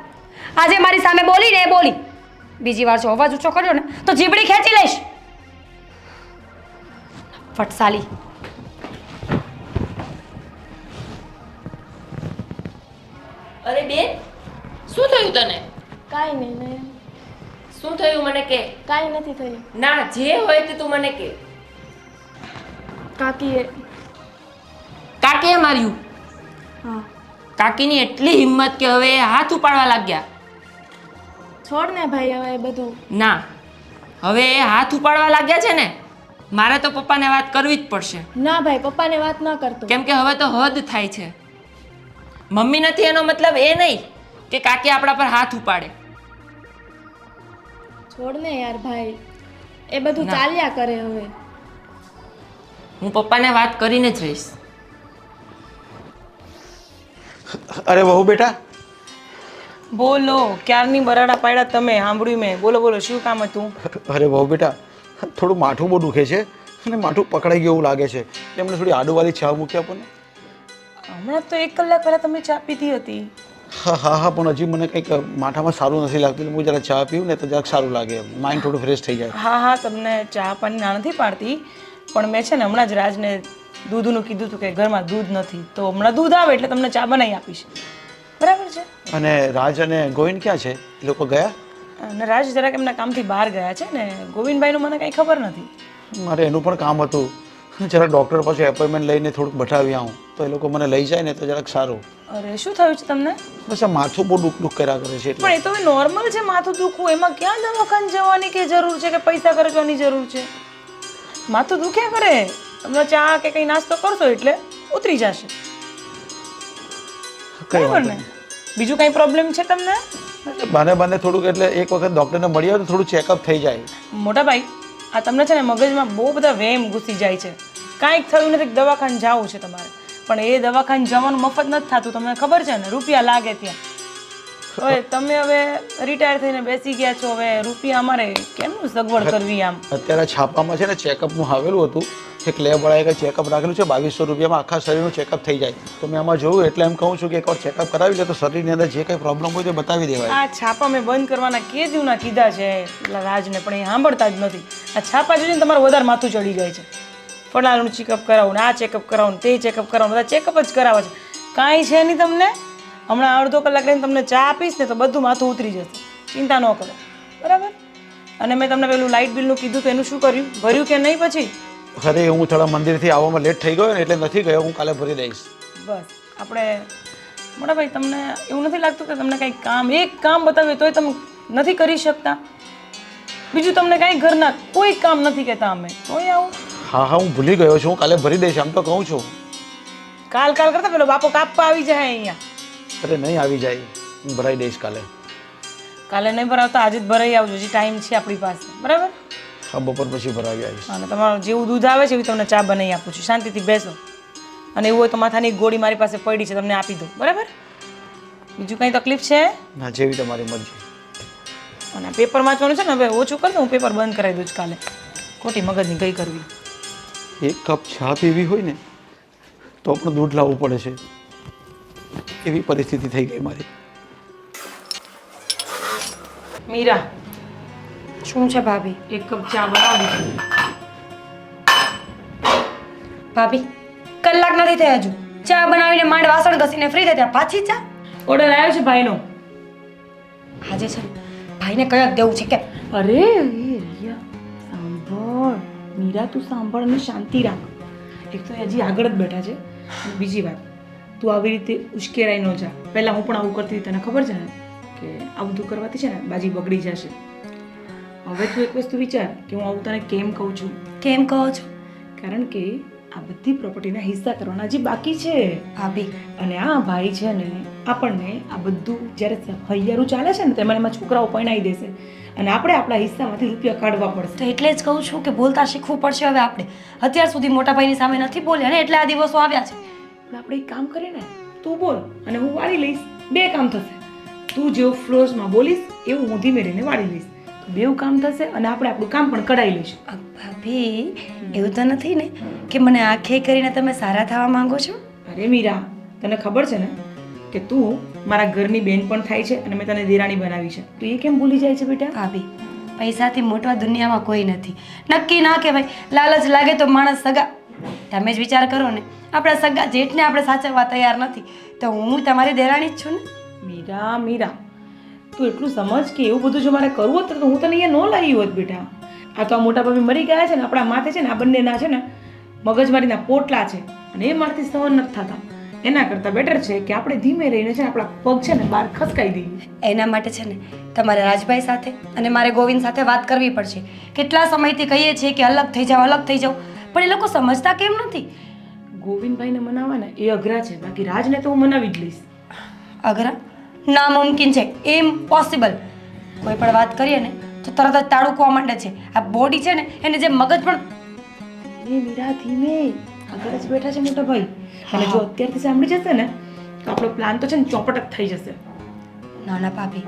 આજે મારી સામે બોલી ને એ બોલી, બીજી વાર જો અવાજ ઊંચો કર્યો ને તો જીબડી ખેંચી લઈશ. ફટસાલી. અરે બેન, શું થયું તને? કાંઈ નહીં ને. શું થયું મને કે? કાંઈ નથી થયું. ના, જે હોય તે તું મને કે. કાકીએ. કાકીએ માર્યું? હા. કાકીની એટલી હિંમત કે હવે એ હાથ ઉપાડવા લાગ્યા. છોડ ને ભાઈ હવે એ બધું. ના, હવે એ હાથ ઉપાડવા લાગ્યા છે ને, મારે તો પપ્પાને વાત કરવી જ પડશે. ના ભાઈ, પપ્પાને વાત ન કરતો. કેમ કે હવે તો હદ થાય છે. મમ્મી નથી એનો મતલબ એ નહીં કે કાકી આપણા પર હાથ ઉપાડે. છોડ ને યાર ભાઈ, એ બધું ના. ચાલ્યા કરે હવે. હું પપ્પાને વાત કરીને જ રહીશ. અરે વહુ બેટા, બોલો, ક્યારની બરાડા પાડ્યા તમે, સાંભળ્યું મેં. બોલો બોલો, શું કામ હતું? અરે વહુ બેટા, થોડું માથું બહુ દુખે છે અને માથું પકડાઈ ગયું એવું લાગે છે, એટલે એમને થોડી આડુવાળી ચા મૂકી આપો ને. હમણાં તો 1 કલાક પહેલા તમે ચા પીધી હતી. હા હા હા, પણ હજી મને કંઈક માથામાં સારું નથી લાગતું, એટલે હું જરા ચા પીવું ને તો જરાક સારું લાગે, માઇન્ડ થોડું ફ્રેશ થઈ જાય. હા હા, તમને ચા પાણી ના નથી પાડતી, પણ મેં છે ને હમણાં જ રાજને દૂધનું કીધું હતું કે ઘરમાં દૂધ નથી, તો હમણાં દૂધ આવે એટલે તમને ચા બનાવી આપીશ. બરાબર છે? અને રાજ અને ગોવિંદ ક્યાં છે? એ લોકો ગયા? અને રાજ જરાક એમના કામથી બહાર ગયા છે ને ગોવિંદભાઈનું મને કંઈ ખબર નથી. મારે એનું પણ કામ હતું, જરા ડૉક્ટર પાસે એપોઇન્ટમેન્ટ લઈને થોડુંક બઠાવી આવું તો એ લોકો મને લઈ જાય ને તો જરાક સારું. અરે શું થયું છે તમને? બસ આ માથું બહુ દુઃખ કર્યા કરે છે એટલે. પણ એ તો નોર્મલ છે માથું દુખવું, એમાં ક્યાં દવાખાને જવાની કે જરૂર છે કે પૈસા ખર્ચવાની જરૂર છે? માથું દુખ્યા કરે, તમે ચા કે કંઈ નાસ્તો કરશો એટલે ઉતરી જશે. બરાબર ને? બીજું કંઈ પ્રોબ્લેમ છે તમને? બાને થોડુંક એટલે એક વખત ડૉક્ટરને મળી આવે તો થોડું ચેકઅપ થઈ જાય. મોટા ભાઈ, આ તમને છે ને મગજમાં બહુ બધા વહેમ ઘૂસી જાય છે. કાંઈક થયું નથી, દવાખાને જવું છે તમારે, પણ એ દવાખાને જવાનું મફત નથી થતું, તમને ખબર છે ને? રૂપિયા લાગે ત્યાં. હવે તમે હવે રિટાયર થઈને બેસી ગયા છો, હવે રૂપિયા અમારે કેમનું સગવડ કરવી આમ? અત્યારે છાપામાં છે ને ચેકઅપનું આવેલું હતું કે લેબવાળાએ કંઈ ચેકઅપ રાખેલું છે 2200 રૂપિયામાં આખા શરીરનું ચેકઅપ થઈ જાય. તો મેં આમાં જોયું એટલે એમ કહું છું કે એકવાર ચેકઅપ કરાવી લે તો શરીરની અંદર જે કંઈ પ્રોબ્લેમ હોય તે બતાવી દેવાય. આ છાપા મેં બંધ કરવાના કે જૂના કીધા છે પેલા રાજને, પણ એ સાંભળતા જ નથી. આ છાપા જોઈને તમારું વધારે માથું ચડી જાય છે. ફલાણું ચેકઅપ કરાવું ને આ ચેકઅપ કરાવું ને તે ચેકઅપ કરાવું, બધા ચેકઅપ જ કરાવે છે. કાંઈ છે નહીં તમને. હમણાં અડધો કલાક લઈને તમને ચા આપીશ ને તો બધું માથું ઉતરી જશે. ચિંતા ન કરો, બરાબર? અને મેં તમને પેલું લાઇટ બિલનું કીધું તો એનું શું કર્યું? ભર્યું કે નહીં પછી? અરે હું થોડા મંદિરથી આવવામાં લેટ થઈ ગયો ને એટલે નથી ગયો. હું કાલે ભરી દઈશ. બસ આપણે મોટા ભાઈ, તમને એવું નથી લાગતું કે તમને કંઈ કામ, એક કામ બતાવ્યું તોય તમે નથી કરી શકતા? બીજું તમને કાંઈ ઘરના કોઈ કામ નથી કહેતા અમે તોય આવું? હા હું ભૂલી ગયો છું. હું કાલે ભરી દઈશ આમ તો કહું છું. કાલ કરતા પેલો બાપો કાપવા આવી જાય અહીંયા. અરે નહીં આવી જાય, હું ભરાઈ દઈશ કાલે. કાલે નહીં ભરાવતા આજે જ ભરાઈ આવજો, હજી ટાઈમ છે આપણી પાસે, બરાબર? હા બપોર પછી ભરાવી આવીશ. અને તમારું જેવું દૂધ આવે છે એવી તમને ચા બનાવી આપું છું. શાંતિથી બેસો, અને એવું હોય તો માથાની એક ગોળી મારી પાસે પડી છે, તમને આપી દો, બરાબર? બીજું કંઈ તકલીફ છે? ના, જેવી તમારી મરજી. અને પેપર વાંચવાનું છે ને હવે ઓછું કરતો, હું પેપર બંધ કરાવી દઉં છું કાલે. ખોટી મગજની કઈ કરવી. એક કપ ચા પીવી હોય ને તો પણ દૂધ લાવવું પડે છે, એવી પરિસ્થિતિ થઈ ગઈ મારી. મીરા, શું છે ભાભી? એક કપ ચા બનાવી છે. ભાભી કલાક નથી થયા હજુ, ચા બનાવીને માંડ વાસણ ઘસીને ફ્રી થઈ ત્યાં પાછી ચા? ઓર્ડર આવ્યો છે ભાઈનો. આજે છે ને ભાઈને કયા દેવું છે કે? અરે રિયા, સાંભળ. મીરા તું સાંભળ ને શાંતિ રાખ. એક તો હજી આગળ જ બેઠા છે, અને બીજી વાત, તું આવી રીતે ઉશ્કેરાઈ ન જા. પહેલાં હું પણ આવું કરતી હતી, તને ખબર છે ને કે આ બધું કરવાથી છે ને બાજી બગડી જશે. હવે તું એક વસ્તુ વિચાર કે હું આવું તને કેમ કહું છું. કેમ કહો છો? કારણ કે આ બધી પ્રોપર્ટીના હિસ્સા કરવાના હજી બાકી છે. ભાભી અને આ ભાઈ છે ને આપણને આ બધું જ્યારે હૈયારું ચાલે છે ને તેમાં એમાં છોકરાઓ પરણાવી દેશે, અને આપણે આપણા હિસ્સામાંથી રૂપિયા કાઢવા પડશે. તો એટલે જ કહું છું કે બોલતા શીખવું પડશે હવે આપણે. અત્યાર સુધી મોટા ભાઈની સામે નથી બોલ્યા ને એટલે આ દિવસો આવ્યા છે. પણ આપણે એક કામ કરીએ ને, તું બોલ અને હું વાળી લઈશ. બે કામ થશે. તું જેવું ફ્લોઝમાં બોલીશ એવું હું ધીમે રહીને વાળી લઈશ. બેવું કામ થશે અને આપણે આપણું કામ પણ કઢાઈ લઈશું. ભાભી એવું તો નથી ને કે મને આંખે કરીને તમે સારા થવા માંગો છો? અરે મીરા, તને ખબર છે ને કે તું મારા ઘરની બેન પણ થાય છે અને મેં તને દેરાણી બનાવી છે. તું એ કેમ ભૂલી જાય છે બેટા? ભાભી પૈસાથી મોટવા દુનિયામાં કોઈ નથી. નક્કી ના કહેવાય. લાલચ લાગે તો માણસ સગા. તમે જ વિચાર કરો ને, આપણા સગા જેઠને આપણે સાચવવા તૈયાર નથી તો હું તમારી દેરાણી જ છું ને. મીરા, તું એટલું સમજ કે એવું બધું જો મારે કરવું હોત તો હું તને અહીંયા ન લાવી હોત બેટા. આ તો આ મોટા ભાભી મરી ગયા છે ને, આપણા માથે છે ને આ બંનેના છે ને મગજમારીના પોટલા છે અને એ મારથી સહન નથી થતા. એના કરતાં બેટર છે કે આપણે ધીમે રહીને છે ને આપણા પગ છે ને બહાર ખસકાઈ દઈએ. એના માટે છે ને તમારે રાજભાઈ સાથે અને મારે ગોવિંદ સાથે વાત કરવી પડશે. કેટલા સમયથી કહીએ છીએ કે અલગ થઈ જાઓ, પણ એ લોકો સમજતા કેમ નથી? ગોવિંદભાઈને મનાવવા ને એ અઘરા છે, બાકી રાજને તો હું મનાવી જ લઈશ. અઘરા? નામુમકિન છે, ઇમ્પોસિબલ. કોઈ પણ વાત કરીએ ને તો તરત જ તાળુકવા માંડે છે. આ બોડી છે ને એને જે મગજ પણ. એ મીરા ધીમે, આગળ જ બેઠા છે મોટા ભાઈ, અને જો અત્યારથી સાંભળી જશે ને તો આપણો પ્લાન તો છે ને ચોપટ જ થઈ જશે. ના ના ભાભી,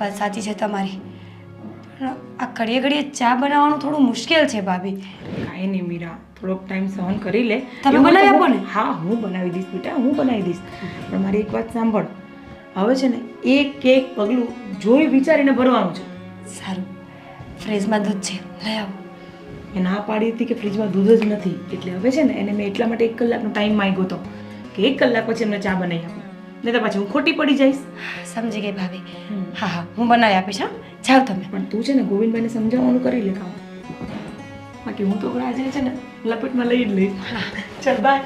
વાત સાચી છે તમારી, પણ આ ઘડીએ ઘડીએ ચા બનાવવાનું થોડું મુશ્કેલ છે ભાભી. કાંઈ નહીં મીરા, થોડોક ટાઈમ સહન કરી લે. તમે બનાવી આપો ને? હા હું બનાવી દઈશ બેટા, હું બનાવી દઈશ. પણ મારી એક વાત સાંભળ, હવે છે ને એક એક પગલું જોઈ વિચારીને ભરવાનું છે. સારું, ફ્રીજમાં દૂધ છે, લઈ આવો. એ ના પાડી હતી કે ફ્રીજમાં દૂધ જ નથી, એટલે હવે છે ને એને મેં એટલા માટે 1 કલાકનો ટાઈમ માંગ્યો હતો કે 1 કલાક પછી એમને ચા બનાવી આપું, નહીં તો પછી હું ખોટી પડી જઈશ. સમજી ગઈ ભાભી. હા હા, હું બનાવી આપીશ. હા, જાઓ તમે. પણ તું છે ને ગોવિંદભાઈને સમજાવવાનું કરી લે કામ, બાકી હું તો આજે છે ને લપેટમાં લઈ જ લઈશ. ચાલ બાય.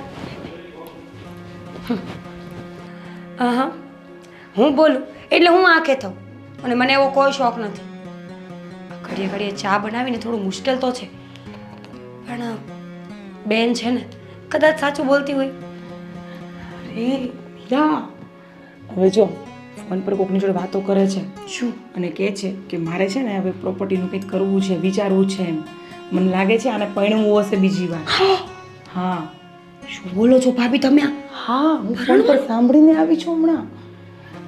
હા, હું બોલું એટલે હું આંખે થઉં, અને મને એવો કોઈ શોખ નથી. ઘડીએ ઘડીએ ચા બનાવીને થોડું મુશ્કેલ તો છે, પણ બેન છે ને કદાચ સાચું બોલતી હોય. અરે મીરા, હવે જો ફોન પર કોકની જોડે વાતો કરે છે શું? અને કહે છે કે મારે છે ને હવે પ્રોપર્ટીનું કંઈક કરવું છે, વિચારવું છે એમ. મને લાગે છે આને પરણવું હશે બીજી વાર. હા. શું બોલો છો ભાભી તમે? હા, હું ફોન પર સાંભળીને આવી છું હમણાં.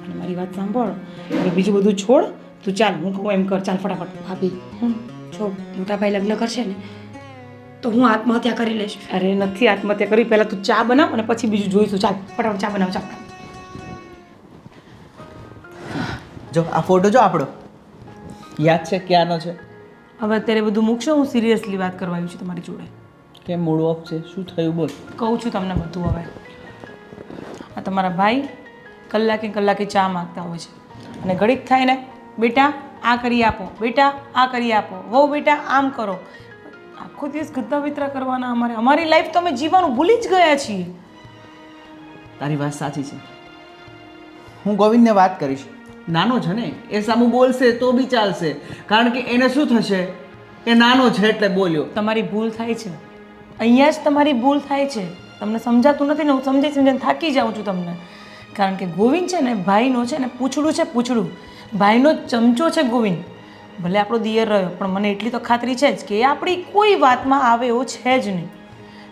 અને મારી વાત સાંભળ, હવે બીજું બધું છોડ, તું ચાલ, હું કહું એમ કર, ચાલ ફટાફટ. ભાભી જો મોટા ભાઈ લગ્ન કરશે ને તો હું આત્મહત્યા કરી લઈશ. અરે નથી આત્મહત્યા કરી, પહેલાં તું ચા બનાવ અને પછી બીજું જોઈશું. ચાલ ફટાફટ ચા બનાવ, ચાલ. જો આ ફોટો જો આપણો યાદ છે ક્યાંનો છે? હવે અત્યારે બધું મૂકશો, હું સિરિયસલી વાત કરવા આવી છું તમારી જોડે. કેમ મૂડ ઓફ છે? શું થયું બોલ? કહું છું તમને બધું. હવે આ તમારા ભાઈ કલાકે કલાકે ચા માગતા હોય છે અને ઘડીક થાય ને, બેટા આ કરી આપો, બેટા આ કરી આપો, વહુ બેટા આમ કરો. આખો દિવસ ગદ્દા વિતરા કરવાના. અમારી લાઈફ તો અમે જીવવાનું ભૂલી જ ગયા છીએ. તારી વાત સાચી છે. હું ગોવિંદને વાત કરીશ. નાનો છે ને, એ સામું બોલશે તો બી ચાલશે, કારણ કે એને શું થશે કે નાનો છે એટલે બોલ્યો. તમારી ભૂલ થાય છે, અહીંયા જ તમારી ભૂલ થાય છે. તમને સમજાતું નથી ને, હું સમજીને થાકી જાઉં છું તમને. કારણ કે ગોવિંદ છે ને ભાઈનો છે ને પૂછડું છે, પૂછડું ભાઈનો ચમચો છે ગોવિંદ. ભલે આપણો દિયર રહ્યો, પણ મને એટલી તો ખાતરી છે જ કે એ આપણી કોઈ વાતમાં આવે એવો છે જ નહીં.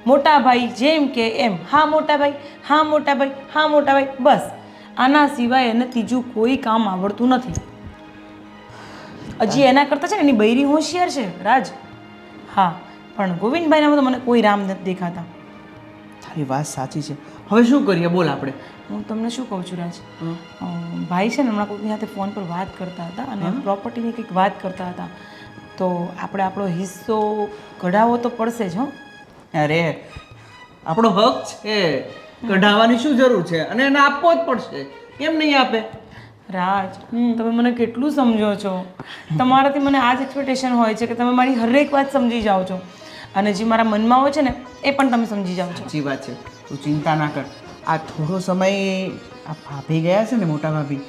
મોટા ભાઈ જેમ કે એમ, હા મોટા ભાઈ, હા મોટા ભાઈ, હા મોટા ભાઈ, બસ. આના સિવાય એને ત્રીજું કોઈ કામ આવડતું નથી. હજી એના કરતાં છે ને એની બૈરી હોશિયાર છે રાજ. હા, પણ ગોવિંદભાઈનામાં તો મને કોઈ રામ નથી દેખાતા. તારી વાત સાચી છે. હવે શું કરીએ બોલ આપણે? હું તમને શું કહું છું રાજ, ભાઈ છે ને હમણાં કોઈની સાથે ફોન પર વાત કરતા હતા અને પ્રોપર્ટીની કંઈક વાત કરતા હતા. તો આપણે આપણો હિસ્સો કઢાવવો તો પડશે જ. હો, અરે આપણો હક છે, કઢાવવાની શું જરૂર છે? અને એને આપવો જ પડશે. કેમ નહીં આપે? રાજ તમે મને કેટલું સમજો છો. તમારાથી મને આ જ એક્સપેક્ટેશન હોય છે કે તમે મારી હરેક વાત સમજી જાઓ છો અને જે મારા મનમાં હોય છે ને એ પણ તમે સમજી જાઓ છો. સાચી વાત છે, તું ચિંતા ના કર. આ થોડો સમય આ ભાભી ગયા છે ને, મોટા ભાભી,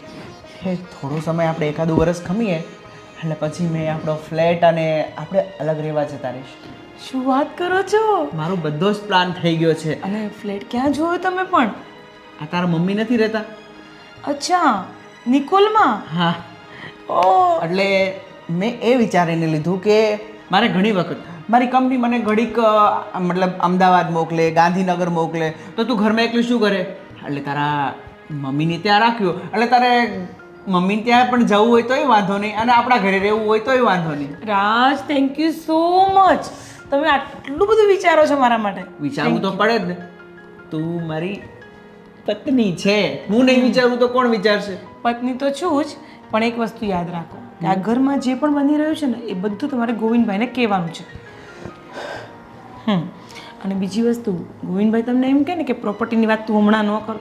એ થોડો સમય આપણે એકાદું વરસ ખમીએ એટલે પછી મેં આપણો ફ્લેટ અને આપણે અલગ રહેવા જતા રહીશું. શું વાત કરો છો? મારો બધો જ પ્લાન થઈ ગયો છે. અને ફ્લેટ ક્યાં જોયો તમે પણ? આ તારા મમ્મી નથી રહેતા? અચ્છા, નિકોલમાં? હા. ઓ, એટલે મેં એ વિચારીને લીધું કે મારે ઘણી વખત મારી કંપની મને ઘડીક મતલબ અમદાવાદ મોકલે, ગાંધીનગર મોકલે, તો તું ઘરમાં એકલું શું કરે? એટલે તારા મમ્મીને ત્યાં રાખ્યો, એટલે તારે મમ્મીને ત્યાં પણ જવું હોય તોય વાંધો નહીં અને આપણા ઘરે રહેવું હોય તોય વાંધો નહીં. રાજ થેન્ક યુ સો મચ. તમે આટલું બધું વિચારો છો મારા માટે. વિચારવું તો પડે જ ને, તું મારી પત્ની છે. હું નહીં વિચારું તો કોણ વિચારશે? પત્ની તો છું જ, પણ એક વસ્તુ યાદ રાખો કે આ ઘરમાં જે પણ બની રહ્યું છે ને એ બધું તમારે ગોવિંદભાઈને કહેવાનું છે. અને બીજી વસ્તુ, ગોવિંદભાઈ તમને એમ કહે ને કે પ્રોપર્ટીની વાત તું હમણાં ન કર,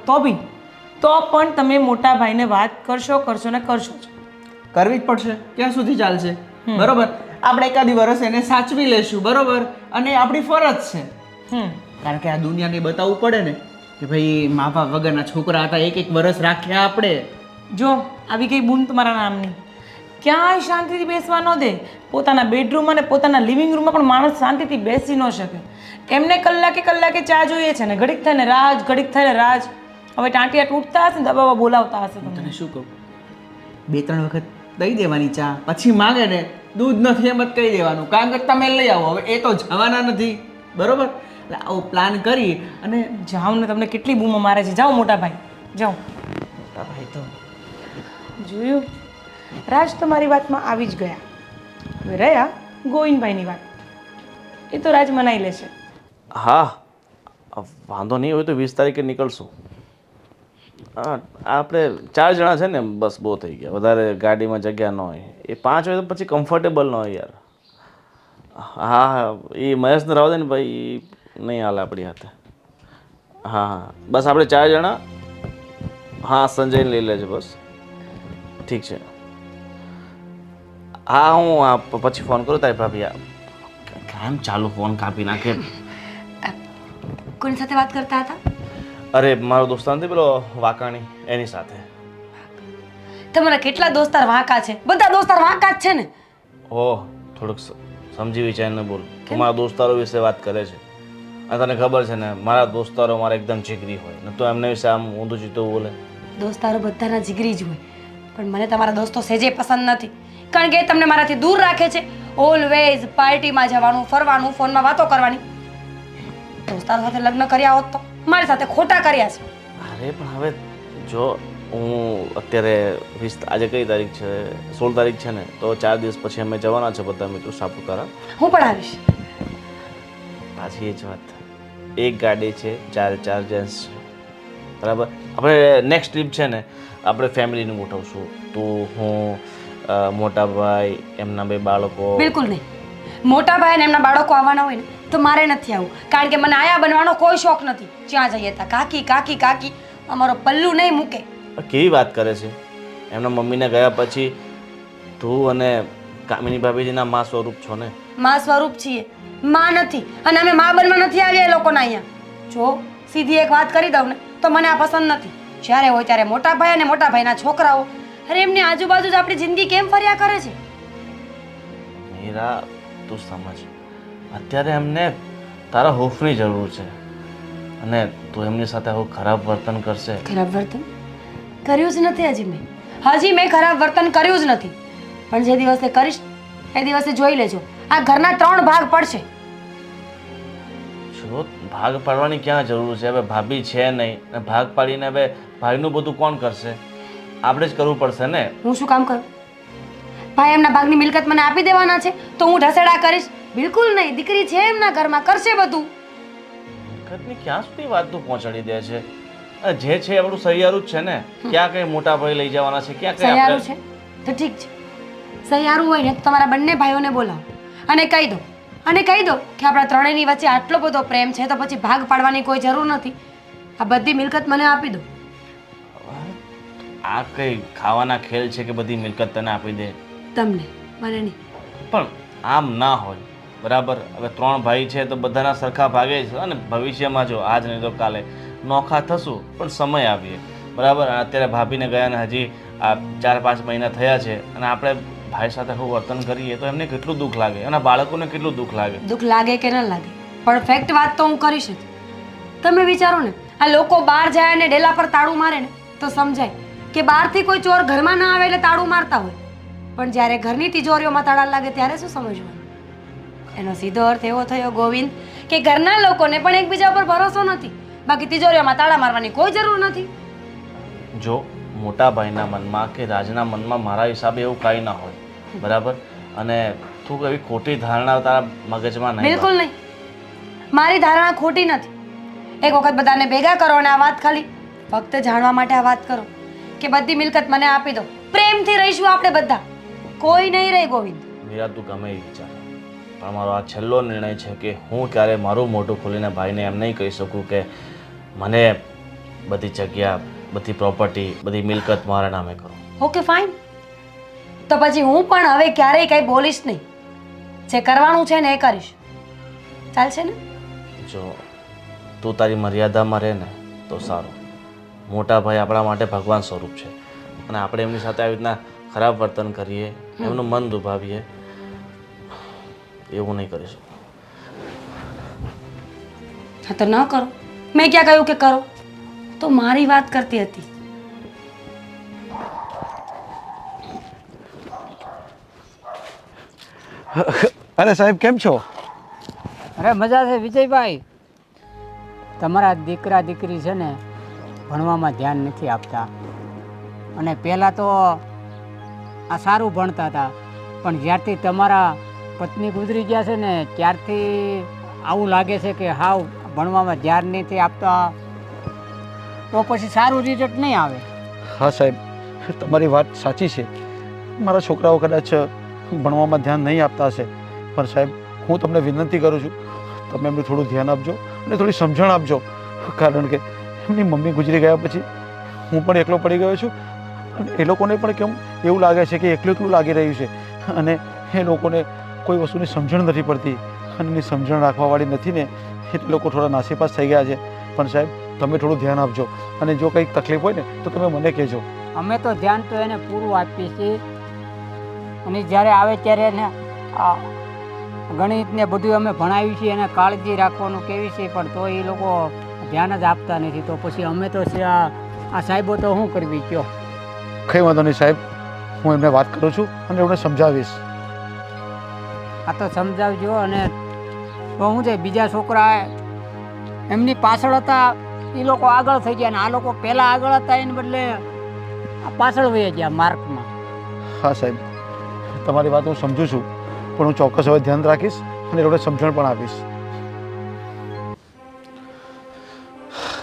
તો પણ તમે મોટા ભાઈને વાત કરશો ને કરશો જ. કરવી જ પડશે. ક્યાં સુધી ચાલશે? બરોબર, આપણે એકાદી વર્ષ એને સાચવી લેશું, બરોબર, અને આપણી ફરજ છે. કારણ કે આ દુનિયાને બતાવવું પડે ને કે ભાઈ મા બાપ વગરના છોકરા હતા, એક વર્ષ રાખ્યા આપણે. જો આવી ગઈ બૂન તમારા નામની, ક્યાંય શાંતિથી બેસવા ન દે. પોતાના બેડરૂમ અને પોતાના લિવિંગ રૂમમાં પણ માણસ શાંતિથી બેસી ન શકે. એમને કલાકે કલાકે ચા જોઈએ છે ને, ઘડીક થાય ને રાજ, ઘડીક થાય ને રાજ. હવે ટાંટિયા તૂટતા હશે ને દબાવા બોલાવતા હશે તમને. તને શું કહું, 2-3 વખત દઈ દેવાની ચા, પછી માગે ને દૂધ નથી એમ જ કહી દેવાનું, કારણ કે તમે લઈ આવો. હવે એ તો જવાના નથી, બરોબર? એટલે આવો પ્લાન કરી અને જાઓ ને, તમને કેટલી બૂમો મારે છે. જાઓ મોટા ભાઈ, જાઓ. મોટા ભાઈ તો જોયું, રાજ તમારી વાતમાં આવી જ ગયા. હવે રહ્યા ગોવિંદભાઈની વાત, એ તો રાજ મનાઈ લેશે. હા, વાંધો નહીં હોય તો 20 તારીખે નીકળશું. હા, આપણે 4 જણા છે ને, બસ બહુ થઈ ગયા. વધારે ગાડીમાં જગ્યા ન હોય. એ 5 હોય તો પછી કમ્ફર્ટેબલ ન હોય યાર. હા, એ મહેશને રાવ દે ને ભાઈ, એ નહીં હાલે આપણી હાથે. હા, બસ આપણે 4 જણા. હા, સંજયને લઈ લેજે બસ. ઠીક છે. હા, હું પછી ફોન કરું તારી ભાભી. કામ ચાલુ, ફોન કાપી નાખે. કોની સાથે વાત કરતા હતા? અરે મારો દોસ્તાર નથી પેલો વાકાણી, એની સાથે. તમારા કેટલા દોસ્તાર વાંકા છે? બધા દોસ્તાર વાંકા જ છે ને? ઓહ, થોડુંક સમજી વિચારીને બોલ. તું મારા દોસ્તારો વિશે વાત કરે છે અને તને ખબર છે ને મારા દોસ્તારો મારા એકદમ જીગરી હોય ને, તો એમના વિશે આમ ઊંધું ચીતું બોલે. દોસ્તારો બધાના જીગરી જ હોય, પણ મને તમારા દોસ્તો સેજે પસંદ નથી, કારણ કે એ તમને મારાથી દૂર રાખે છે. ઓલવેઝ પાર્ટીમાં જવાનું, ફરવાનું, ફોનમાં વાતો કરવાની. દોસ્તારો સાથે લગ્ન કર્યા હોત તો મારી સાથે ખોટા કર્યા છે. અરે પણ હવે જો હું અત્યારે આજે કઈ તારીખ છે 16 તારીખ છે ને, તો 4 દિવસ પછી અમે જવાના છે બધા મિત્રો સાપુતારા. હું પણ આવીશ. પાછી એ જ વાત, એક ગાડી છે, 4 જેન્ટ્સ છે, બરાબર. આપણે નેક્સ્ટ ટ્રીપ છે ને આપણે ફેમિલીનું ગોઠવશું. તું, હું, મોટા ભાઈ, એમના 2 બાળકો. બિલકુલ નહીં. મોટા ભાઈ અને એમના બાળકો આવવાના હોય ને તો મારે નથી આવવું, કારણ કે મને આયા બનવાનો કોઈ શોખ નથી. જ્યાં જઈએ ત્યાં કાકી કાકી કાકી, અમારો પલ્લુ નહીં મૂકે. કેવી વાત કરે છે? એમના મમ્મીને ગયા પછી તું અને કામિની ભાભીજીના મા સ્વરૂપ છો ને. માં સ્વરૂપ છીએ, માં નથી. અને અમે માં બનવા નથી આવ્યા એ લોકોના અહીંયા. જો સીધી એક વાત કરી દઉં ને તો મને આ પસંદ નથી. જ્યારે હોય ત્યારે મોટા ભાઈ અને મોટા ભાઈના છોકરાઓ, અરે એમની આજુબાજુ જ આપણી જિંદગી કેમ ફર્યા કરે છે? મીરા, તું સમજ, અત્યારે એમને તારા હોફની જરૂર છે અને તું એમની સાથે આવું ખરાબ વર્તન કરશે. ખરાબ વર્તન કર્યું જ નથી હજી મેં ખરાબ વર્તન કર્યું જ નથી. પણ જે દિવસે કરીશ એ દિવસે જોઈ લેજો, આ ઘરના 3 ભાગ પડશે. જો ભાગ પાડવાની ક્યાં જરૂર છે? હવે ભાભી છે નહીં અને ભાગ પાડીને હવે ભાઈનું બધું કોણ કરશે? આપણે જ કરવું પડશે ને. હું શું કામ કરું? ભાઈ એમના ભાગની મિલકત મને આપી દેવાના છે તો હું ઢસેડા કરીશ? બિલકુલ નહીં. દીકરી છે એમના ઘરમાં, કરશે બધું. મિલકતની ક્યાં સુધી વાત તું પહોંચાડી દે છે? જે છે આપણું સહિયારું જ છે ને. ક્યાં કઈ મોટા ભાઈ લઈ જવાના છે? ક્યાં કઈ સહિયારું છે તો ઠીક છે. સહિયારું હોય ને તો તમારા બંને ભાઈઓને બોલાવો અને કહી દો કે આપણા ત્રણેયની વચ્ચે આટલો બધો પ્રેમ છે તો પછી ભાગ પાડવાની કોઈ જરૂર નથી. આ બધી મિલકત મને આપી દો. આ કઈ ખાવાના ખેલ છે કે બધી મિલકત તને આપી દે? તમને, મને નહીં. પણ આમ ના હોય, બરાબર. હવે 3 ભાઈ છે તો બધાના સરખા ભાગે છે અને ભવિષ્યમાં જો આજ નહીં તો કાલે નોખા થશું, પણ સમય આવીએ, બરાબર. અત્યારે ભાભીને ગયા ને હજી આ 4-5 મહિના થયા છે અને આપણે ભાઈ સાથે હું વર્તન કરીએ તો એમને કેટલું દુઃખ લાગે, એના બાળકોને કેટલું દુઃખ લાગે. દુઃખ લાગે કે ન લાગે, પરફેક્ટ વાત તો હું કરીશ જ. તમે વિચારો ને, આ લોકો બહાર જાય અને ડેલા પર તાળું મારે ને તો સમજાય કે બહારથી કોઈ ચોર ઘરમાં ના આવે એટલે તાળું મારતા હોય, પણ જ્યારે ઘરની તિજોરીઓમાં તાળા લાગે ત્યારે શું સમજવાનું? એનો સીધો અર્થ એવો થયો ગોવિંદ કે ઘરના લોકોને પણ એકબીજા પર ભરોસો નથી, બાકી તિજોરીઓમાં તાળા મારવાની કોઈ જરૂર નથી. જો મોટા ભાઈના મનમાં કે રાજના મનમાં મારા હિસાબે એવું કાંઈ ના હોય, બરાબર. અને તું એવી ખોટી ધારણા તારા મગજમાં નહીં. બિલકુલ નહીં. મારી ધારણા ખોટી નથી. એક વખત બધાને ભેગા કરો અને આ વાત ખાલી ફક્ત જાણવા માટે આ વાત કરો કે બધી મિલકત મને આપી દો, પ્રેમથી રહીશું આપણે બધા, કોઈ નહીં રહે. ગોવિંદ, મીરા, તું ગમે એ વિચાર, પણ મારો આ છેલ્લો નિર્ણય છે કે હું ક્યારે મારું મોઢું ખોલીને ભાઈને એમ નહીં કહી શકું કે મને બધી જગ્યા, બધી પ્રોપર્ટી, બધી મિલકત મારા નામે કરો. Okay fine. તો પછી હું પણ હવે ક્યારેય કંઈ બોલીશ નહીં. જે કરવાનું છે ને એ કરીશ. ચાલશે ને? જો તું તારી મર્યાદામાં રહે ને તો સારું. મોટા ભાઈ આપણા માટે ભગવાન સ્વરૂપ છે અને આપણે એમની સાથે આવી રીતના ખરાબ વર્તન કરીએ, એમનું મન દુભાવીએ, એવું નહીં કરીશું. હા તો ન કરો. મેં ક્યાં કહ્યું કે કરો? તો મારી વાત કરતી હતી. અરે સાહેબ, કેમ છો? અરે મજા છે વિજયભાઈ. તમારા દીકરા દીકરી છે ને ભણવામાં ધ્યાન નથી આપતા, અને પહેલાં તો આ સારું ભણતા હતા, પણ જ્યારથી તમારા પત્ની ગુજરી ગયા છે ને ત્યારથી આવું લાગે છે કે હાવ ભણવામાં ધ્યાન નથી આપતા, તો પછી સારું રિઝલ્ટ નહીં આવે. હા સાહેબ, તમારી વાત સાચી છે. મારા છોકરાઓ કદાચ ભણવામાં ધ્યાન નહીં આપતા હશે, પણ સાહેબ હું તમને વિનંતી કરું છું, તમે એમને થોડું ધ્યાન આપજો અને થોડી સમજણ આપજો, કારણ કે એમની મમ્મી ગુજરી ગયા પછી હું પણ એકલો પડી ગયો છું અને એ લોકોને પણ કેમ એવું લાગે છે કે એકલું એકલું લાગી રહ્યું છે અને એ લોકોને કોઈ વસ્તુની સમજણ નથી પડતી અને એની સમજણ રાખવાવાળી નથી ને, એટલે લોકો થોડા નાસીપાસ થઈ ગયા છે. પણ સાહેબ તમે થોડું ધ્યાન આપજો અને જો કંઈક તકલીફ હોય ને તો તમે મને કહેજો. અમે તો ધ્યાન તો એને પૂરું આપીએ છીએ, અને જ્યારે આવે ત્યારે એને આ ગણિતને બધું અમે ભણાવીએ છીએ, એને કાળજી રાખવાનું કહેવી છે, પણ તો એ લોકો ધ્યાન જ આપતા નથી. તો પછી અમે તો આ સાહેબો તો શું કરવી કયો? કંઈ વાંધો નહીં સાહેબ, હું એમને વાત કરું છું અને એમને સમજાવીશ. આ તો સમજાવજો. અને તો શું છે, બીજા છોકરા એમની પાછળ હતા એ લોકો આગળ થઈ ગયા, અને આ લોકો પહેલાં આગળ હતા એને બદલે આ પાછળ વહી ગયા માર્કમાં. હા સાહેબ, તમારી વાત હું સમજુ છું, પણ હું ચોક્કસ હવે ધ્યાન રાખીશ અને એ લોકોને સમજણ પણ આપીશ.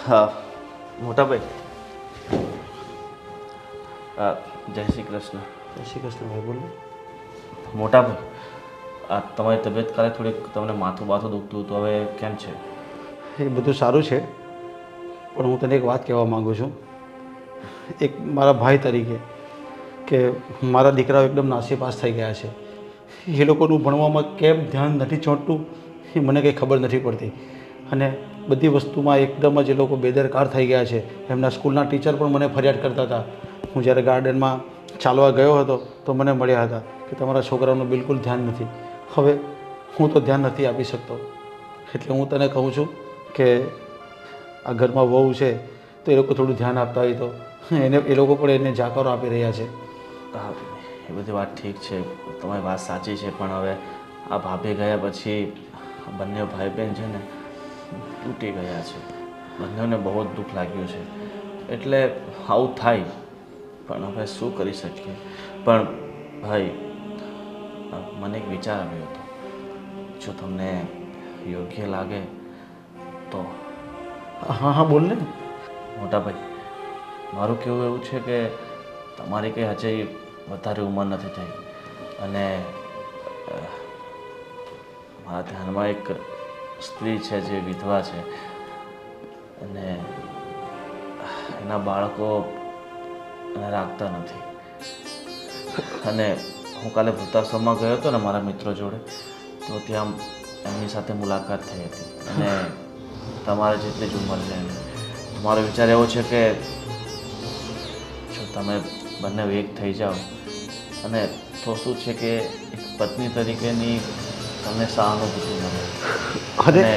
હા મોટાભાઈ, જય શ્રી કૃષ્ણ. જય શ્રી કૃષ્ણ ભાઈ, બોલો. મોટાભાઈ, આ તમારી તબિયત કાલે થોડીક તમને માથું દુખતું હતું, હવે કેમ છે? એ બધું સારું છે, પણ હું તને એક વાત કહેવા માગું છું. એક મારા ભાઈ તરીકે કે મારા દીકરાઓ એકદમ નાસીપાસ થઈ ગયા છે. એ લોકોનું ભણવામાં કેમ ધ્યાન નથી ચોંટતું એ મને કંઈ ખબર નથી પડતી. અને બધી વસ્તુમાં એકદમ જ એ લોકો બેદરકાર થઈ ગયા છે. એમના સ્કૂલના ટીચર પણ મને ફરિયાદ કરતા હતા. હું જ્યારે ગાર્ડનમાં ચાલવા ગયો હતો તો મને મળ્યા હતા કે તમારા છોકરાઓનું બિલકુલ ધ્યાન નથી. હવે હું તો ધ્યાન નથી આપી શકતો, એટલે હું તને કહું છું કે આ ઘરમાં વહુ છે તો એ લોકો થોડું ધ્યાન આપતા હોય તો એ લોકો પણ એને જાકારો આપી રહ્યા છે. હા, એ બધી વાત ઠીક છે, તમારી વાત સાચી છે, પણ હવે આ ભાભી ગયા પછી બંને ભાઈ બહેન છે ને તૂટી ગયા છે. બંનેને બહુ જ દુઃખ લાગ્યું છે, એટલે આવું થાય. પણ હવે શું કરી શકીએ. પણ ભાઈ, મને એક વિચાર આવ્યો હતો, જો તમને યોગ્ય લાગે તો. હા હા, બોલ ને. મોટા ભાઈ, મારું કહેવું એવું છે કે તમારી કંઈ હજી વધારે ઉંમર નથી થઈ અને મારા ધ્યાનમાં એક સ્ત્રી છે જે વિધવા છે અને એના બાળકો એને રાખતા નથી. અને હું કાલે વૃદ્ધાશ્રમમાં ગયો હતો ને મારા મિત્રો જોડે, તો ત્યાં એમની સાથે મુલાકાત થઈ હતી અને તમારે જેટલી જ ઉંમર છે એની. મારો વિચાર એવો છે કે જો તમે બંને એક થઈ જાઓ અને તો શું છે કે એક પત્ની તરીકેની તમને સહાનુભૂતિ મળે અને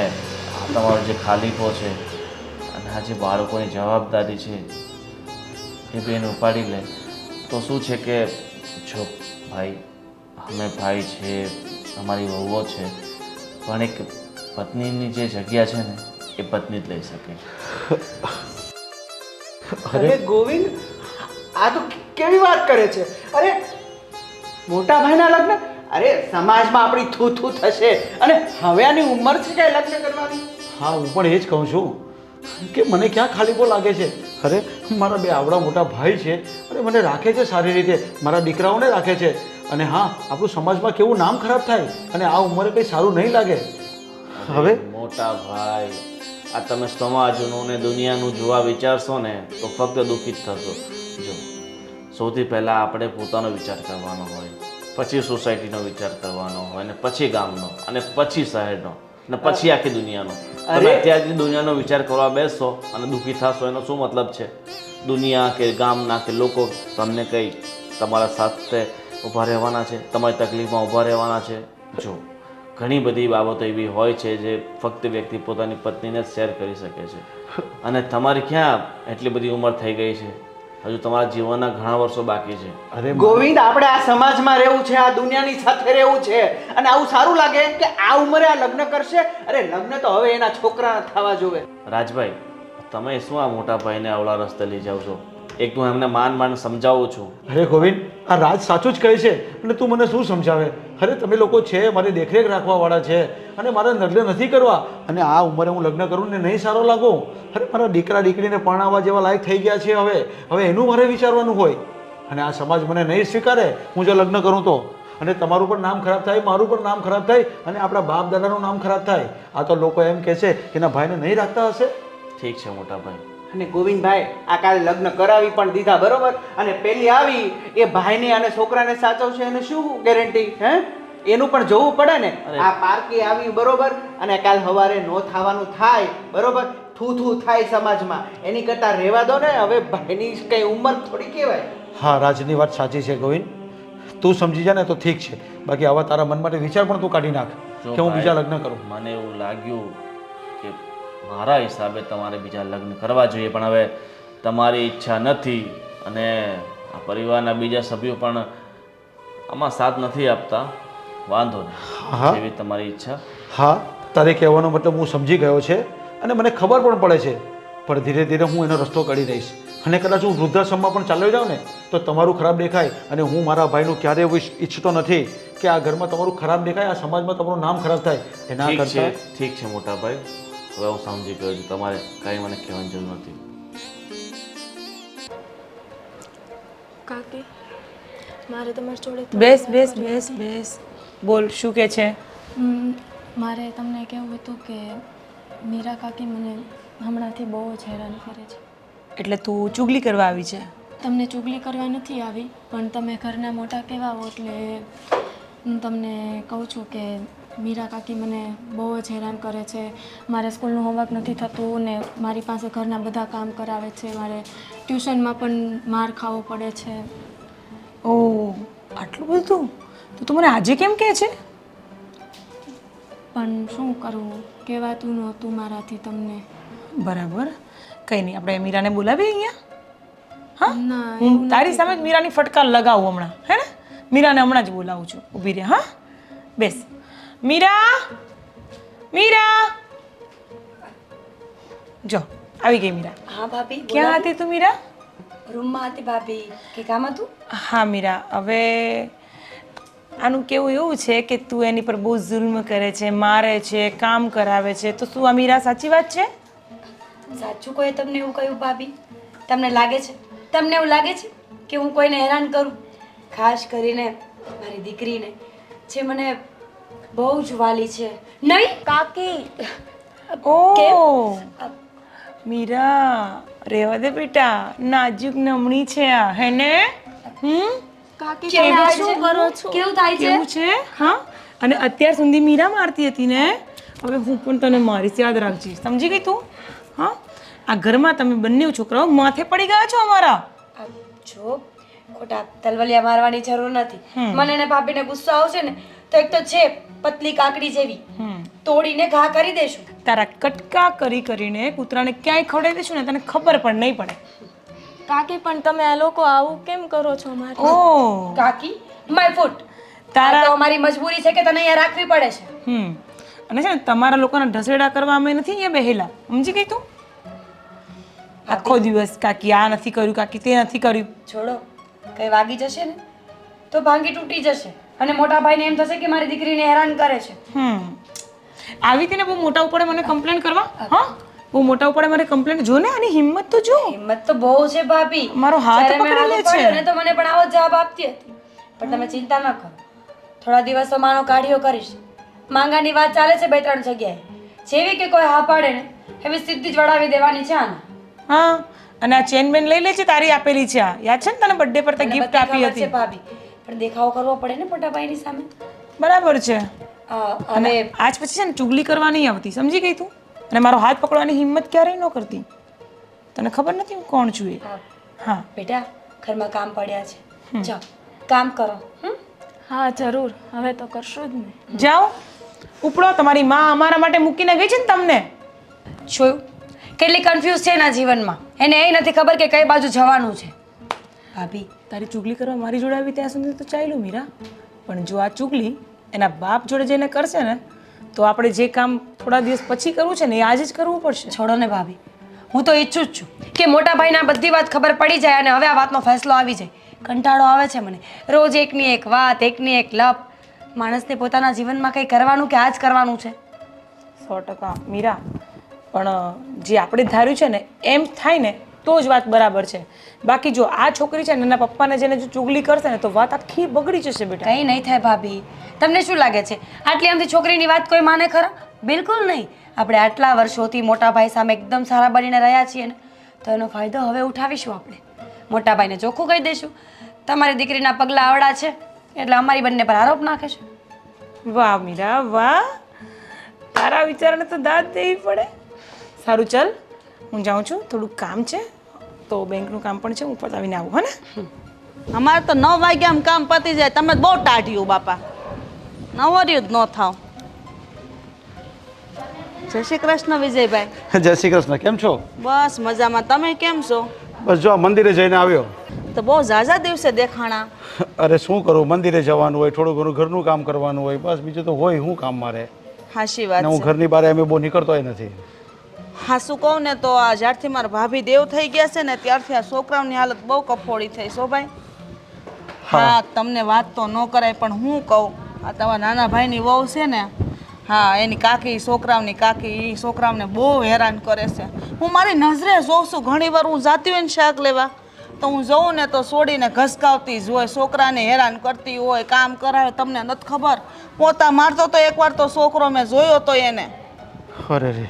આ તમારો જે ખાલીપો છે અને આ જે બાળકોની જવાબદારી છે એ બેન ઉપાડી લે તો શું છે કે જો ભાઈ, અમે ભાઈ છે, અમારી વહુઓ છે, પણ એક પત્નીની જે જગ્યા છે ને એ પત્ની જ લઈ શકે. અરે ગોવિંદ, આ તો કેવી વાત કરે છે? અરે મોટા ભાઈના લગ્ન? અરે સમાજમાં આપણી થૂ થૂ થશે અને હવે આની ઉંમર છે કે લગ્ન કરવાની? હા, હું પણ એ જ કહું છું કે મને ક્યાં ખાલીપો લાગે છે. અરે મારા બે આવડા મોટા ભાઈ છે અને મને રાખે છે સારી રીતે, મારા દીકરાઓને રાખે છે. અને હા, આપણું સમાજમાં કેવું નામ ખરાબ થાય અને આ ઉંમરે કંઈ સારું નહીં લાગે. હવે મોટા ભાઈ, આ તમે સમાજનું ને દુનિયાનું જોવા વિચારશો ને તો ફક્ત દુઃખી જ થશો. જો સૌથી પહેલાં આપણે પોતાનો વિચાર કરવાનો હોય, પછી સોસાયટીનો વિચાર કરવાનો હોય, અને પછી ગામનો, અને પછી શહેરનો, અને પછી આખી દુનિયાનો. તમે અત્યારથી દુનિયાનો વિચાર કરવા બેસશો અને દુઃખી થશો, એનો શું મતલબ છે? દુનિયા કે ગામના કે લોકો તમને કંઈ તમારા સાથે ઊભા રહેવાના છે? તમારી તકલીફમાં ઊભા રહેવાના છે? જો ઘણી બધી બાબતો એવી હોય છે જે ફક્ત વ્યક્તિ પોતાની પત્નીને જ શેર કરી શકે છે. અને તમારી ક્યાં એટલી બધી ઉંમર થઈ ગઈ છે? હજુ તમારા જીવનના ઘણા વર્ષો બાકી છે. અરે ગોવિંદ, આપણે આ સમાજમાં રહેવું છે, આ દુનિયાની સાથે રહેવું છે, અને આવું સારું લાગે કે આ ઉંમરે આ લગ્ન કરશે? અરે લગ્ન તો હવે એના છોકરાના થવા જોવે. રાજભાઈ, તમે શું આ મોટા ભાઈને અવળા રસ્તે લઈ જાઓ છો? એક તો એમને માન સમજાવું છું. અરે ગોવિંદ, આ રાજ સાચું જ કહે છે અને તું મને શું સમજાવે? અરે તમે લોકો છે, મારી દેખરેખ રાખવાવાળા છે અને મારે લગ્ન નથી કરવા, અને આ ઉંમરે હું લગ્ન કરું ને નહીં સારો લાગું? અરે મારા દીકરા દીકરીને પરણાવવા જેવા લાયક થઈ ગયા છે. હવે એનું મારે વિચારવાનું હોય અને આ સમાજ મને નહીં સ્વીકારે હું જો લગ્ન કરું તો. અને તમારું પણ નામ ખરાબ થાય, મારું પણ નામ ખરાબ થાય અને આપણા બાપ દાદાનું નામ ખરાબ થાય. આ તો લોકો એમ કહે છે કે એના ભાઈને નહીં રાખતા હશે. ઠીક છે મોટા ભાઈ. અને ગોવિંદભાઈ, આ કાલે લગ્ન કરાવી પણ દીધા, બરોબર? અને પેલી આવી એ ભાઈને અને છોકરાને સાચવશે એને શું ગેરંટી? હે, એનું પણ જોવું પડે ને. આ પારકી આવી, બરોબર, અને કાલ સવારે નો થવાનું થાય, બરોબર, થૂ થૂ થાય સમાજમાં, એની કરતા રહેવા દો ને. હવે ભાઈની કઈ ઉંમર થોડી કહેવાય. હા, રાજની વાત સાચી છે ગોવિંદ, તું સમજી જા ને તો ઠીક છે, બાકી આવા તારા મન માટે વિચાર પણ તું કાઢી નાખ કે હું બીજા લગ્ન કરું. મને એવું લાગ્યું કે મારા હિસાબે તમારે બીજા લગ્ન કરવા જોઈએ, પણ હવે તમારી ઈચ્છા નથી અને આ પરિવારના બીજા સભ્યો પણ આમાં સાથ નથી આપતા. વાંધો નહીં, જેવી તમારી ઈચ્છા. હા, તારે કહેવાનો મતલબ હું સમજી ગયો છે અને મને ખબર પણ પડે છે પણ ધીરે ધીરે હું એનો રસ્તો કાઢી દઈશ. અને કદાચ હું વૃદ્ધાશ્રમમાં પણ ચાલ્યો જાઉં ને તો તમારું ખરાબ દેખાય, અને હું મારા ભાઈનું ક્યારેય એવું ઈચ્છતો નથી કે આ ઘરમાં તમારું ખરાબ દેખાય, આ સમાજમાં તમારું નામ ખરાબ થાય. એના કરતાં ઠીક છે મોટા ભાઈ, હવે હું સમજી ગયો છું. તમારે કાંઈ મને કહેવાની જરૂર નથી. કાકી મારે તમારી જોડે બેસ બેસ બેસ બેસ. બોલ, શું કે છે? મારે તમને કહેવું હતું કે મીરા કાકી મને હમણાંથી બહુ જ હેરાન કરે છે. એટલે તું ચુગલી કરવા આવી છે? તમને ચુગલી કરવા નથી આવી, પણ તમે ઘરના મોટા કહેવાઓ એટલે હું તમને કહું છું કે મીરા કાકી મને બહુ જ હેરાન કરે છે. મારે સ્કૂલનું હોમવર્ક નથી થતું ને મારી પાસે ઘરના બધા કામ કરાવે છે. મારે ટ્યુશનમાં પણ માર ખાવો પડે છે. ઓહ, આટલું બધું? તો તું મને આજે કેમ કહે છે? પણ શું કરવું, કહેવાતું નહોતું મારાથી તમને. બરાબર, કંઈ નહીં, આપણે મીરાને બોલાવીએ અહીંયા. હા, ના, હું તારી સામે જ મીરાની ફટકાર લગાવું હમણાં, હે ને? મીરાને હમણાં જ બોલાવું છું. ઊભી રહે. હા, બેસ. મીરા, મીરા, જો આવી ગઈ મીરા. હા ભાભી, ક્યાં હતી તું મીરા? રૂમમાં હતી ભાભી. કે કામ હતું? હા મીરા, હવે આનું કેવું એવું છે કે તું એની પર બહુ જુલ્મ કરે છે, મારે છે, કામ કરાવે છે. તો શું આ મીરા સાચી વાત છે? સાચું કોઈ તમને એવું કહ્યું ભાભી? તમને લાગે છે, તમને એવું લાગે છે કે હું કોઈને હેરાન કરું? ખાસ કરીને મારી દીકરીને, જે મને બહુ જ વાલી છે. નહીં કાકી ઓહ મીરા, રેવા દે બેટા, નાજુક નમણી છે આ, હે ને? કાકી કેવું તમે થાય શું છે? કરો છો? કેવું થાય છે? કેવું છે? હા, અને અત્યાર સુધી મીરા મારતી હતી ને, હવે હું પણ તને મારીશ, યાદ રાખજે. સમજી ગઈ તું? હા, આ ઘરમાં તમે બંને છોકરાઓ માથે પડી ગયા છો અમારા. જો ખોટા તલવલિયા મારવાની જરૂર નથી. મને ને ભાભીને ગુસ્સો આવશે ને તો એક તો છે પતલી કાકડી જેવી, તોડીને ઘા કરી દેશું. તારા કટકા કરી કરીને કૂતરાને ક્યાંય ખવડાવી દેશું ને તને ખબર પણ નહીં પડે. કાકી પણ તમે આ લોકો આવું કેમ કરો છો મારે? ઓહ, કાકી માય ફૂટ. તારા તો અમારી મજબૂરી છે કે તને અહીંયા રાખવી પડે છે. અને છે ને તમારા લોકોના ઢસેડા કરવા અમે નથી અહીંયા બેહેલા. સમજી ગઈ તું? આખો દિવસ કાકી આ નથી કર્યું, કાકી તે નથી કર્યું. છોડો, કઈ વાગી જશે ને તો ભાંગી તૂટી જશે, અને મોટા ભાઈને એમ થશે કે મારી દીકરીને હેરાન કરે છે. આવી હતી ને બહુ મોટા ઉપર મને કમ્પ્લેન કરવા. હા, બહુ મોટા ઉપર મને કમ્પ્લેન. જો ને આની હિંમત તો જો. હિંમત તો બહુ છે ભાભી. મારો હાથ જ્યારે મેં પકડી લે આવું છે. પડ્યું ને તો મને પણ આવો જ જવાબ આપતી હતી. પણ તમે ચિંતા ન કરો, થોડા દિવસો માનો કાઢ્યો કરીશ. માંગાની વાત ચાલે છે 2-3 જગ્યાએ. જેવી કે કોઈ હા પાડે ને એવી સીધી જ વડાવી દેવાની છે આને. હા, અને આ ચેન બેન લઈ લેજે, તારી આપેલી છે આ. યાદ છે ને તને બર્થડે પર તે મને ગિફ્ટ બધી આપી ખબર છે હતી. ભાભી, પણ દેખાવ કરવો પડે ને મોટા ભાઈની સામે. બરાબર છે. અને આજ પછી છે ને ચુગલી કરવા નહીં આવતી. સમજી ગઈ તું? અને મારો હાથ પકડવાની હિંમત ક્યારેય ન કરતી. તને ખબર નથી હું કોણ છું એ? હા બેટા, ઘરમાં કામ પડ્યા છે, જાઓ કામ કરો. હા જરૂર, હવે તો કરશું જ ને. જાઓ, ઉપડો. તમારી માં અમારા માટે મૂકીને ગઈ છે ને તમને. જોયું કેટલી કન્ફ્યુઝ છે એના જીવનમાં. એને એ નથી ખબર કે કઈ બાજુ જવાનું છે. ભાભી, તારી ચુગલી કરવા મારી જોડે આવી ત્યાં સુધી તો ચાલ્યું મીરા, પણ જો આ ચુગલી એના બાપ જોડે જઈને કરશે ને તો આપણે જે કામ થોડા દિવસ પછી કરવું છે ને એ આજે જ કરવું પડશે. છોડો ને ભાભી, હું તો ઈચ્છું જ છું કે મોટા ભાઈને આ બધી વાત ખબર પડી જાય અને હવે આ વાતનો ફેસલો આવી જાય. કંટાળો આવે છે મને, રોજ એકની એક વાત, એકની એક લપ. માણસને પોતાના જીવનમાં કંઈ કરવાનું કે આ જ કરવાનું છે. 100% મીરા, પણ જે આપણે ધાર્યું છે ને એમ થાય ને તો જ વાત બરાબર છે. બાકી જો આ છોકરી છે ને એના પપ્પાને જેને જો ચુગલી કરશે ને તો વાત આખી બગડી જશે બેટા. કંઈ નહીં થાય ભાભી. તમને શું લાગે છે આટલી આમથી છોકરીની વાત કોઈ માને ખરા? બિલકુલ નહીં. આપણે આટલા વર્ષોથી મોટા ભાઈ સામે એકદમ સારા બનીને રહ્યા છીએ ને તો એનો ફાયદો હવે ઉઠાવીશું આપણે. મોટા ભાઈને ચોખ્ખું કહી દઈશું તમારી દીકરીના પગલાં આવડા છે એટલે અમારી બંને પર આરોપ નાખે છે. વાહ મીરા વાહ, તારા વિચારને તો દાદ દેવી પડે. સારું ચાલ, હું જાઉં છું, થોડુંક કામ છે તો બેંકનું કામ પણ છે, હું પતાવીને આવું. હો ને? અમારે તો 9 વાગ્યામાં કામ પતી જાય. તમે બહુ ટાઢ્યું બાપા, નવર્યું જ ન થાવ. જય શ્રી કૃષ્ણ વિજયભાઈ. જય શ્રી કૃષ્ણ. કેમ છો? બસ મજામાં. તમે કેમ છો? બસ જો આ મંદિરે જઈને આવ્યો. તો બહુ ઝાઝા દિવસે દેખાણા. અરે શું કરું, મંદિરે જવાનું હોય, થોડું ઘણું ઘરનું કામ કરવાનું હોય, બસ બીજું તો હોય શું કામ મારે. હાશી વાત ને હું છે. ઘરની બહાર અમે બહુ નીકળતોય નથી. હા શું કહું ને તો આ જ્યારથી મારા ભાભી દેવ થઈ ગયા છે ને ત્યારથી આ છોકરાઓની હાલત બહુ કફોડી થઈ શોભાઈ. હા તમને વાત તો ન કરાય પણ હું કહું આ તમારા નાના ભાઈની વહુ છે ને હા એની કાકી છોકરાઓની કાકી એ છોકરાઓને બહુ હેરાન કરે છે. હું મારી નજરે જોઉં છું ઘણી વાર હું જાતી હોય ને શાક લેવા તો હું જોઉં ને તો છોડીને ઘસકાવતી જ હોય, છોકરાને હેરાન કરતી હોય, કામ કરાવે. તમને નથી ખબર પોતા મારતો તો એકવાર તો છોકરો મેં જોયો તો એને. અરે રે,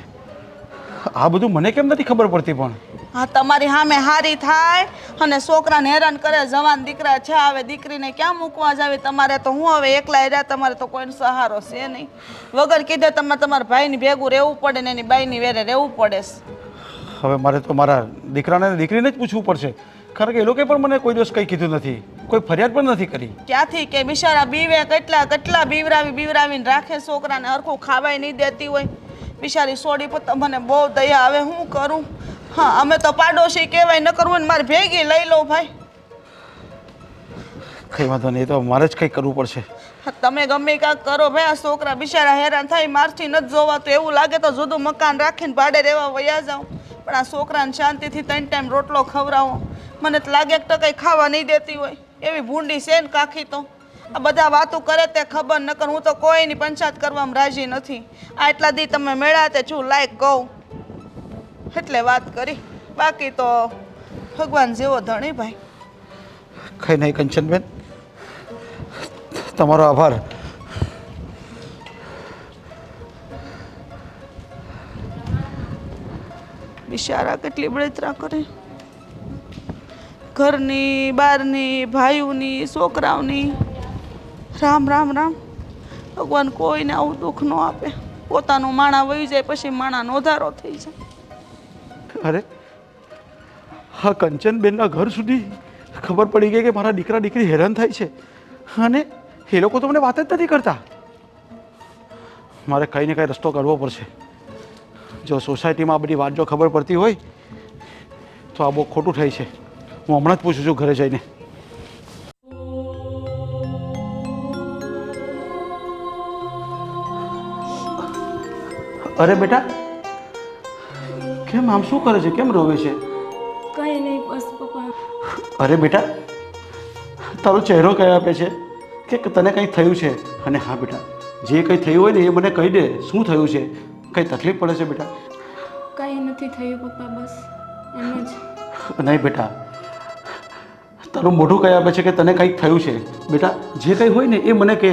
આ બધું મને કેમ નથી ખબર પડતી પણ? હા તમારી સામે હારી થાય અને છોકરાને હેરાન કરે. જવાન દીકરા છે, હવે દીકરીને ક્યાં મૂકવા જાવી તમારે? તો હું હવે એકલા રહ્યા, તમારે તો કોઈનો સહારો છે નહીં. વગર કીધે તમારે તમારા ભાઈની ભેગું રહેવું પડે ને એની બાઈની વેરે રહેવું પડે છે. હવે મારે તો મારા દીકરાને અને દીકરીને જ પૂછવું પડશે, કારણ કે એ લોકોએ પણ મને કોઈ દિવસ કંઈ કીધું નથી, કોઈ ફરિયાદ પણ નથી કરી. ક્યાંથી કે બિચારા બીવે કેટલા બીવરાવીને રાખે છોકરાને, હરખું ખાવાય નહીં દેતી હોય બિચારી છોડી. પણ મને બહુ દયા આવે, હું કરું? હા અમે તો પાડોશી કહેવાય, ન કરવું ને મારે ભેગી લઈ લઉં ભાઈ. કંઈ વાંધો નહીં, તો મારે જ કંઈ કરવું પડશે. તમે ગમે કાંક કરો ભાઈ, આ છોકરા બિચારા હેરાન થાય, મારથી નથી જોવાતું. એવું લાગે તો જુદું મકાન રાખીને ભાડે રહેવા વયા જાઉં, પણ આ છોકરાને શાંતિથી 3 ટાઈમ રોટલો ખવડાવો. મને તો લાગે કે કંઈ ખાવા નહીં દેતી હોય એવી ભૂંડી છે ને કાકી. તો આ બધા વાતો કરે તે ખબર ન કર, હું તો કોઈની પંચાયત કરવામાં રાજી નથી. આ એટલા દી તમે મેળા તે છું લાયક કહું એટલે વાત કરી, બાકી તો ભગવાન જેવો ધણી ભાઈ. કંઈ નહીં કંચનબેન, તમારો આભાર. બિચારા કેટલી બળતરા કરે, ઘરની બહારની ભાઈઓની છોકરાઓની. રામ રામ રામ. ભગવાન કોઈને આવું દુઃખ ન આપે. પોતાનું માણા વહી જાય પછી માણાનો વધારો થઈ જાય. અરે હા, કંચનબેનના ઘર સુધી ખબર પડી ગઈ કે મારા દીકરા દીકરી હેરાન થાય છે અને એ લોકો તો મને વાત જ નથી કરતા. મારે કંઈ ને કંઈ રસ્તો કરવો પડશે. જો સોસાયટીમાં આ બધી વાત જો ખબર પડતી હોય તો આ બહુ ખોટું થાય છે. હું હમણાં જ પૂછું છું ઘરે જઈને. અરે બેટા, કેમ આમ શું કરે છે? કેમ રોવે છે? કંઈ નહીં, બસ પપ્પા. અરે બેટા, તારો ચહેરો કહી આપે છે કે તને કંઈ થયું છે. અને હા બેટા, જે કંઈ થયું હોય ને એ મને કહી દે. શું થયું છે? કંઈ તકલીફ પડે છે બેટા? કંઈ નથી થયું પપ્પા, બસ એમ જ. નહીં બેટા, તારું મોઢું કહી આપે છે કે તને કંઈક થયું છે. બેટા, જે કંઈ હોય ને એ મને કહે.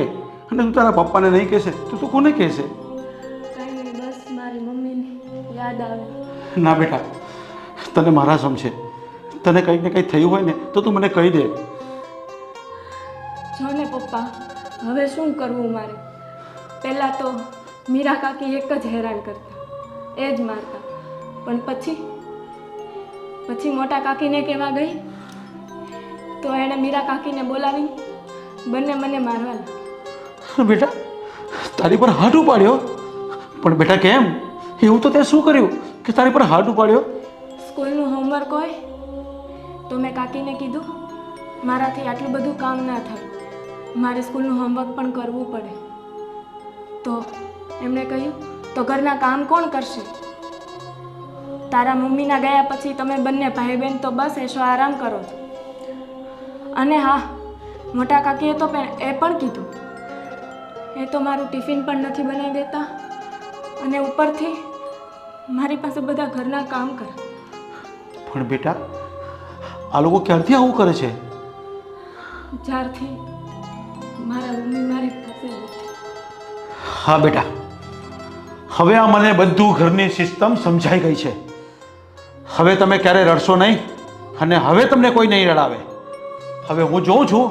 અને તું તારા પપ્પાને નહીં કહેશે તો તું કોને કહેશે? કંઈ નહીં, બસ મારી મમ્મીની યાદ આવે. ના બેટા, તને મારા સમ છે. તને કંઈક ને કંઈક થયું હોય ને તો તું મને કહી દે. જો ને પપ્પા, હવે શું કરવું મારે? પહેલાં તો મીરા કાકી એક જ હેરાન કરતા, એ જ મારતા. પણ પછી મોટા કાકીને કહેવા ગઈ તો એણે મીરા કાકીને બોલાવી બંને મને મારવા લાગ્યા. બેટા, તારી પર હાથ ઉપાડ્યો? પણ બેટા કેમ? એવું તો તે શું કર્યું કે તારી પર હાથ ઉપાડ્યો? સ્કૂલનું હોમવર્ક હોય તો મેં કાકીને કીધું મારાથી આટલું બધું કામ ના થાય, મારે સ્કૂલનું હોમવર્ક પણ કરવું પડે. તો એમણે કહ્યું તો ઘરના કામ કોણ કરશે? તારા મમ્મીના ગયા પછી તમે બંને ભાઈ બહેન તો બસ એશો આરામ કરો છો. અને હા, મોટા કાકીએ તો એ પણ કીધું, એ તો મારું ટિફિન પણ નથી બનાવી દેતા અને ઉપરથી મારી પાસે બધા ઘરના કામ કરે. પણ બેટા, આ લોકો ક્યારથી આવું કરે છે? જ્યારથી મારા મમ્મી મારી પાસે નથી. હા બેટા, હવે આ મને બધું ઘરની સિસ્ટમ સમજાઈ ગઈ છે. હવે તમે ક્યારે રડશો નહીં અને હવે તમને કોઈ નહીં રડાવે. હવે હું જોઉં છું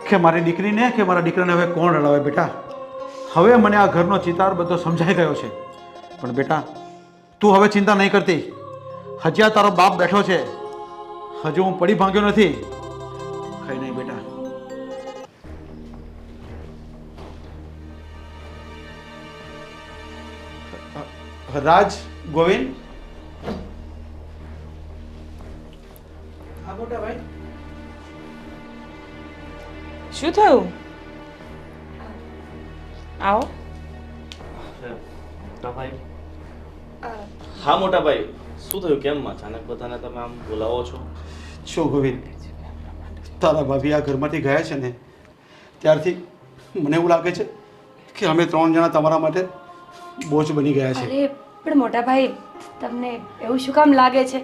કે મારી દીકરીને કે મારા દીકરાને હવે કોણ રડાવે. બેટા, હવે મને આ ઘરનો ચિતાર બધો સમજાઈ ગયો છે. પણ બેટા, તું હવે ચિંતા નહીં કરતી. હજી આ તારો બાપ બેઠો છે, હજુ હું પડી ભાંગ્યો નથી. કંઈ નહીં બેટા. રાજ, ગોવિંદ, હા મોટા ભાઈ. શું થયું? આવો. હા મોટા ભાઈ, શું થયું? કેમ અચાનક બધાને તમે આમ બોલાવો છો? શું ગોવિંદ, તારા ભાભી આ ઘરમાંથી ગયા છે ને ત્યારથી મને એવું લાગે છે કે અમે 3 જણા તમારા માટે બોજ બની ગયા છે. અરે પણ મોટા ભાઈ, તમને એવું શું કામ લાગે છે?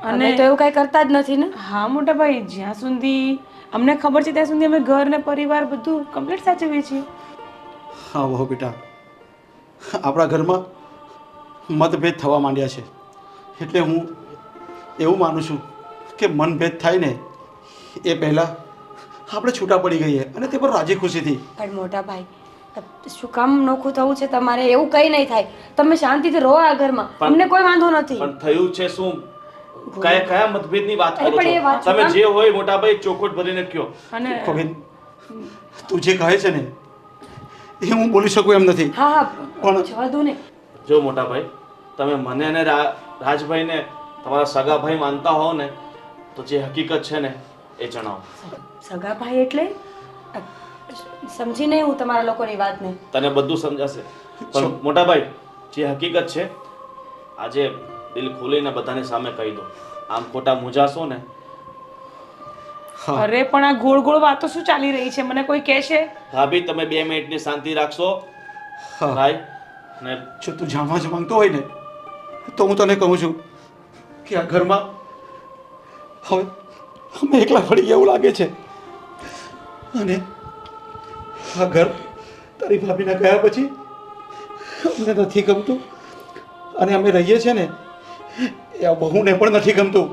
અને- અમે તો એવું કાંઈ કરતા જ નથી ને. હા મોટા ભાઈ, જ્યાં સુધી અમને ખબર છે ત્યાં સુધી અમે ઘર ને પરિવાર બધું કમ્પ્લીટ સાચવીએ છીએ. હા વહુ બેટા, આપણા ઘરમાં મતભેદ થવા માંડ્યા છે, એટલે હું એવું માનું છું કે મનભેદ થાય ને એ પહેલાં આપણે છૂટા પડી ગઈએ અને તે પર રાજી ખુશીથી. પણ મોટા ભાઈ, શું કામ નોખું થવું છે તમારે? એવું કંઈ નહીં થાય. તમે શાંતિથી રહો આ ઘરમાં, અમને કોઈ વાંધો નથી. પણ થયું છે શું? કયા મતભેદની વાત અરે કરો પણ એ છો? વાત તમે જે હોય મોટા ભાઈ ચોખવટ ભરીને કયો. અને ગોવિંદ, તું જે કહે છે ને એ હું બોલી શકું એમ નથી. હા હા, પણ- જવા દો ને. જો મોટા ભાઈ, તમે મને અને રાજભાઈને તમારા સગા ભાઈ માનતા હો ને, તો જે હકીકત છે ને એ જણાવો. સગા ભાઈ એટલે સમજી નહીં હું તમારા લોકોની વાતને. તને બધું સમજાશે. પણ મોટા ભાઈ, જે હકીકત છે આજે દિલ ખોલીને બધાની સામે કહી દો. આમ ખોટા મૂંઝાશો ને. હા અરે પણ આ ગોળ ગોળ વાતો શું ચાલી રહી છે? મને કોઈ કહેશે? ભાભી, તમે 2 મિનિટની શાંતિ રાખશો? હા, ભાઈ ને જો તું જાણવા જ માંગતો હોય ને તો હું તને કહું છું કે આ ઘરમાં હવે અમે એકલા પડી ગયા એવું લાગે છે. અને આ ઘર તારી ભાભીના ગયા પછી અમને નથી ગમતું, અને અમે રહીએ છીએ ને એ આ બહુને પણ નથી ગમતું.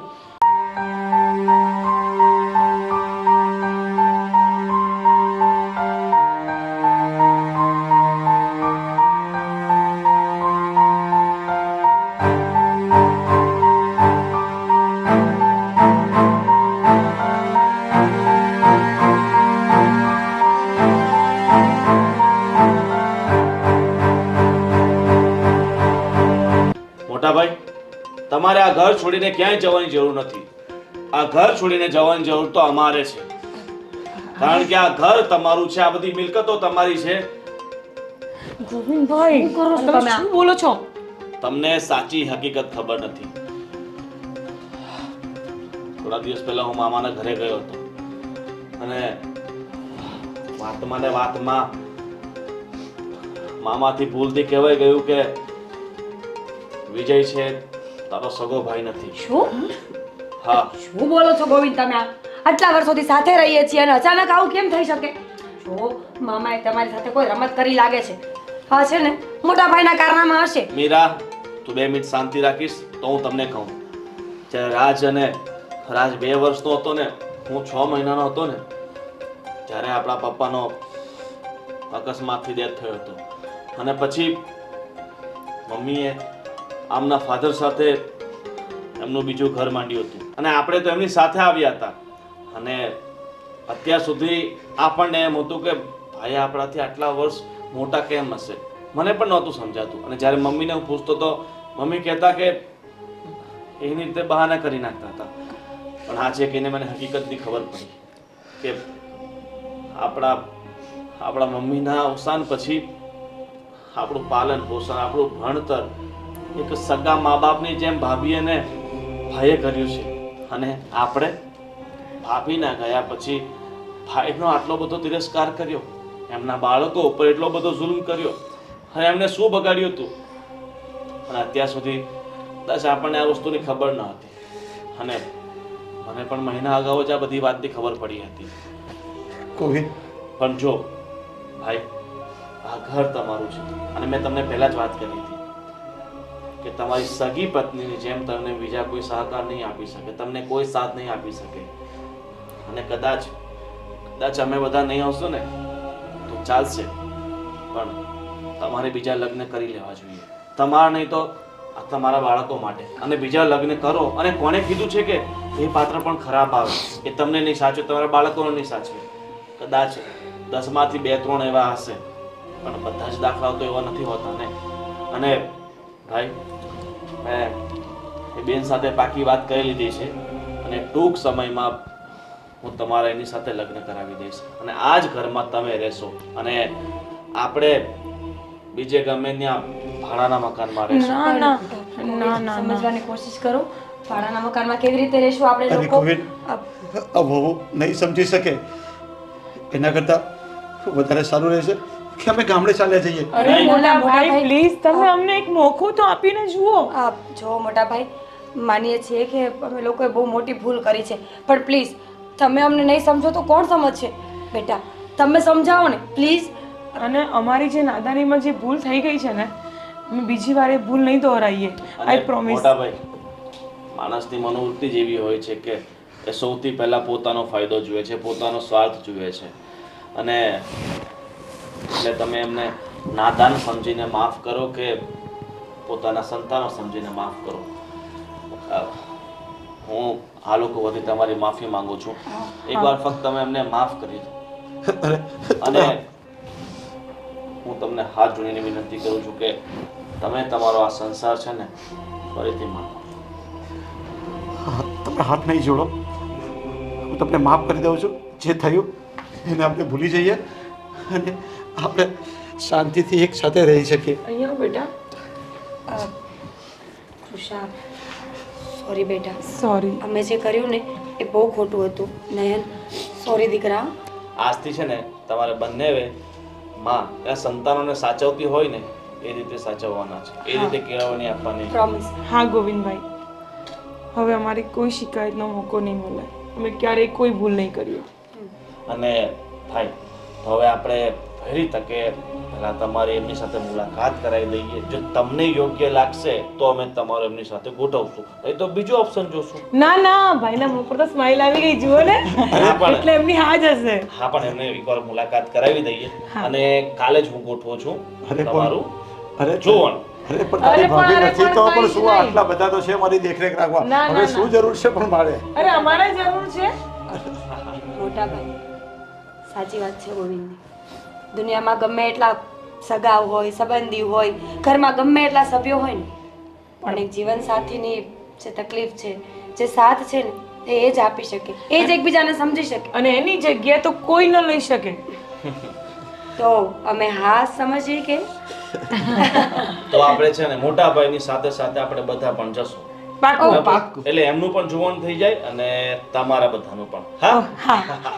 મોટા ભાઈ, તમારે આ ઘર છોડીને ક્યાંય જવાની જરૂર નથી. આ ઘર છોડીને જવાની જરૂર તો અમારે છે. કારણ કે આ ઘર તમારું છે, આ બધી મિલકતો તમારી છે. ગોવિંદભાઈ, શું કરો છો તમે તમે? શું બોલો છો? તમને સાચી હકીકત ખબર નથી. થોડા દિવસ પહેલા હું મામાના ઘરે ગયો હતો અને વાતમાં ને વાતમાં મામાથી ભૂલથી કહેવાય ગયું કે વિજય છે તારો સગો ભાઈ નથી. શું હા, શું બોલો છો ગોવિંદ તમે? આટલા વર્ષોથી સાથે રહીએ છીએ અને અચાનક આવું કેમ થઈ શકે? જો મામાએ તમારી સાથે કોઈ રમત કરી લાગે છે. હા છે ને, મોટા ભાઈના કારનામાં હશે. મીરા, તું 2 મિનિટ શાંતિ રાખીશ તો હું તમને કહું. જ્યારે રાજ 2 વર્ષનો હતો ને, હું 6 મહિનાનો હતો ને, ત્યારે આપણા પપ્પાનો અકસ્માતથી ડેથ થયો હતો. અને પછી મમ્મીએ આમના ફાધર સાથે એમનું બીજું ઘર માંડ્યું હતું અને આપણે તો એમની સાથે આવ્યા હતા. અને અત્યાર સુધી આપણને એમ હતું કે ભાઈ આપણાથી આટલા વર્ષ મોટા કેમ હશે? મને પણ નહોતું સમજાતું. અને જ્યારે મમ્મીને હું પૂછતો તો મમ્મી કહેતા કે એની રીતે બહાના કરી નાખતા હતા. પણ આજે કહીને મને હકીકતની ખબર પડી કે આપણા મમ્મીના અવસાન પછી આપણું પાલન પોષણ, આપણું ભણતર એક સગા મા બાપની જેમ ભાભી અને ભાઈએ કર્યું છે. અને આપણે ભાભીના ગયા પછી ભાઈનો આટલો બધો તિરસ્કાર કર્યો, એમના બાળકો ઉપર એટલો બધો જુલ્મ કર્યો અને એમને શું બગાડ્યું હતું. અને અત્યાર સુધી કદાચ આપણને આ વસ્તુની ખબર ન હતી. અને મને પણ મહિના અગાઉ જ આ બધી વાતની ખબર પડી હતી. ગોવિંદ, પણ જો ભાઈ, આ ઘર તમારું છે અને મેં તમને પહેલા જ વાત કરી હતી કે તમારી સગી પત્નીની જેમ તમને બીજા કોઈ સહકાર નહીં આપી શકે, તમને કોઈ સાથ નહીં આપી શકે. અને કદાચ અમે બધા નહીં આવશું ને તો ચાલશે, પણ તમારે બીજા લગ્ન કરી લેવા જોઈએ. તમારા નહીં તો આ તમારા બાળકો માટે. અને બીજા લગ્ન કરો અને કોણે કીધું છે કે એ પાત્ર પણ ખરાબ આવે, એ તમને નહીં સાચવે, તમારા બાળકોને નહીં સાચવે. કદાચ 10 માંથી 2-3 એવા હશે, પણ બધા જ દાખલાઓ તો એવા નથી હોતા ને. અને ભાઈ, મેં એ બેન સાથે પાકી વાત કરી લીધી છે અને ટૂંક સમયમાં હું તમારા એની સાથે લગ્ન કરાવી દઈશ અને આ જ ઘરમાં તમે રહેશો અને આપણે બીજે ગમે ત્યાં ભાડાના મકાનમાં રહેશું. ના ના ના ના સમજવાની કોશિશ કરો. ભાડાના મકાનમાં કેવી રીતે રહેશું આપણે અરે લોકો? ગોવિંદ, આ વહુ નહીં સમજી શકે એના કરતાં વધારે સારું રહેશે કે અમે ગામડે ચાલ્યા જઈએ. અરે મોટા ભાઈ પ્લીઝ તમે અમને એક મોકો તો આપીને જુઓ. જો મોટા ભાઈ, માનીએ છીએ કે અમે લોકોએ બહુ મોટી ભૂલ કરી છે, પણ પ્લીઝ તમે અમને નહીં સમજો તો કોણ સમજશે? બેટા તમે સમજાવો ને પ્લીઝ. અને અમારી જે નાદાનીમાં જે ભૂલ થઈ ગઈ છે ને, અમે બીજી વાર એ ભૂલ નહીં દોહરાઈએ. આઈ પ્રોમિસ. મોટા ભાઈ, માણસની મનોવૃત્તિ જ એવી હોય છે કે એ સૌથી પહેલા પોતાનો ફાયદો જુએ છે, પોતાનો સ્વાર્થ જુએ છે. અને એટલે તમે એમને નાદાન સમજીને માફ કરો કે પોતાના સંતાનો સમજીને માફ કરો. હું આ લોકો વતી તમારી માફી માંગુ છું. એકવાર ફક્ત તમે એમને માફ કરી દો. અને હું તમને હાથ જોડીને વિનંતી કરું છું કે તમે તમારો આ સંસાર છે ને ફરીથી માનો. તમે હાથ નહીં જોડો, હું તમને માફ કરી દઉં છું. જે થયું એને આપણે ભૂલી જઈએ અને આપણે શાંતિથી એક સાથે રહી શકીએ. અહીંયા બેટા. કૃષા, સોરી બેટા. સોરી. અમે જે કર્યું ને એ બહુ ખોટું હતું. નયન, સોરી દીકરા. આજથી છે ને તમારે બંને માં એ સંતાનોને સાચવતી હોય ને એ રીતે સાચવવાના છે, એ રીતે કેળવણી આપવાની. પ્રોમિસ. હા ગોવિંદભાઈ, હવે અમારી કોઈ શિકાયતનો મોકો નહીં મળે. અમે ક્યારેય કોઈ ભૂલ નહીં કરીએ. અને ભાઈ, તો હવે આપણે વહેલી તકે પહેલા તમારી એમની સાથે મુલાકાત કરાવી દઈએ. જો તમને યોગ્ય લાગશે તો અમે તમારો એમની સાથે ગોઠવશું, નહીં તો બીજો ઓપ્શન જોશું. ના ના, ભાઈના મોં પર તો સ્માઈલ આવી ગઈ, જુઓ ને. એટલે એમની હા જ હશે. હા, પણ એમને એકવાર મુલાકાત કરાવી દઈએ અને કાલે જ હું ગોઠવું છું તમારું જોવાનું. અરે પણ તારી ભાભી નથી તો પણ શું આટલા બધા તો છે મારી દેખરેખ રાખવા. હવે શું જરૂર છે પણ મારે? અરે અમારે જરૂર છે. મોટા ભાઈ, સાચી વાત છે ગોવિંદની. દુનિયામાં ગમે એટલા સગા હોય, સંબંધી હોય, ઘરમાં ગમે એટલા સભ્યો હોય ને, પણ એક જીવન સાથીની જે તકલીફ છે, જે સાથ છે ને એ જ આપી શકે, એ જ એકબીજાને સમજી શકે. અને એની જગ્યાએ તો કોઈ ન લઈ શકે. તો અમે હા સમજીએ કે તો આપણે છે ને મોટા ભાઈની સાથે સાથે આપણે બધા પણ જશું. પાકું. એટલે એમનું પણ જોવાનું થઈ જાય અને તમારા બધાનું પણ. હા.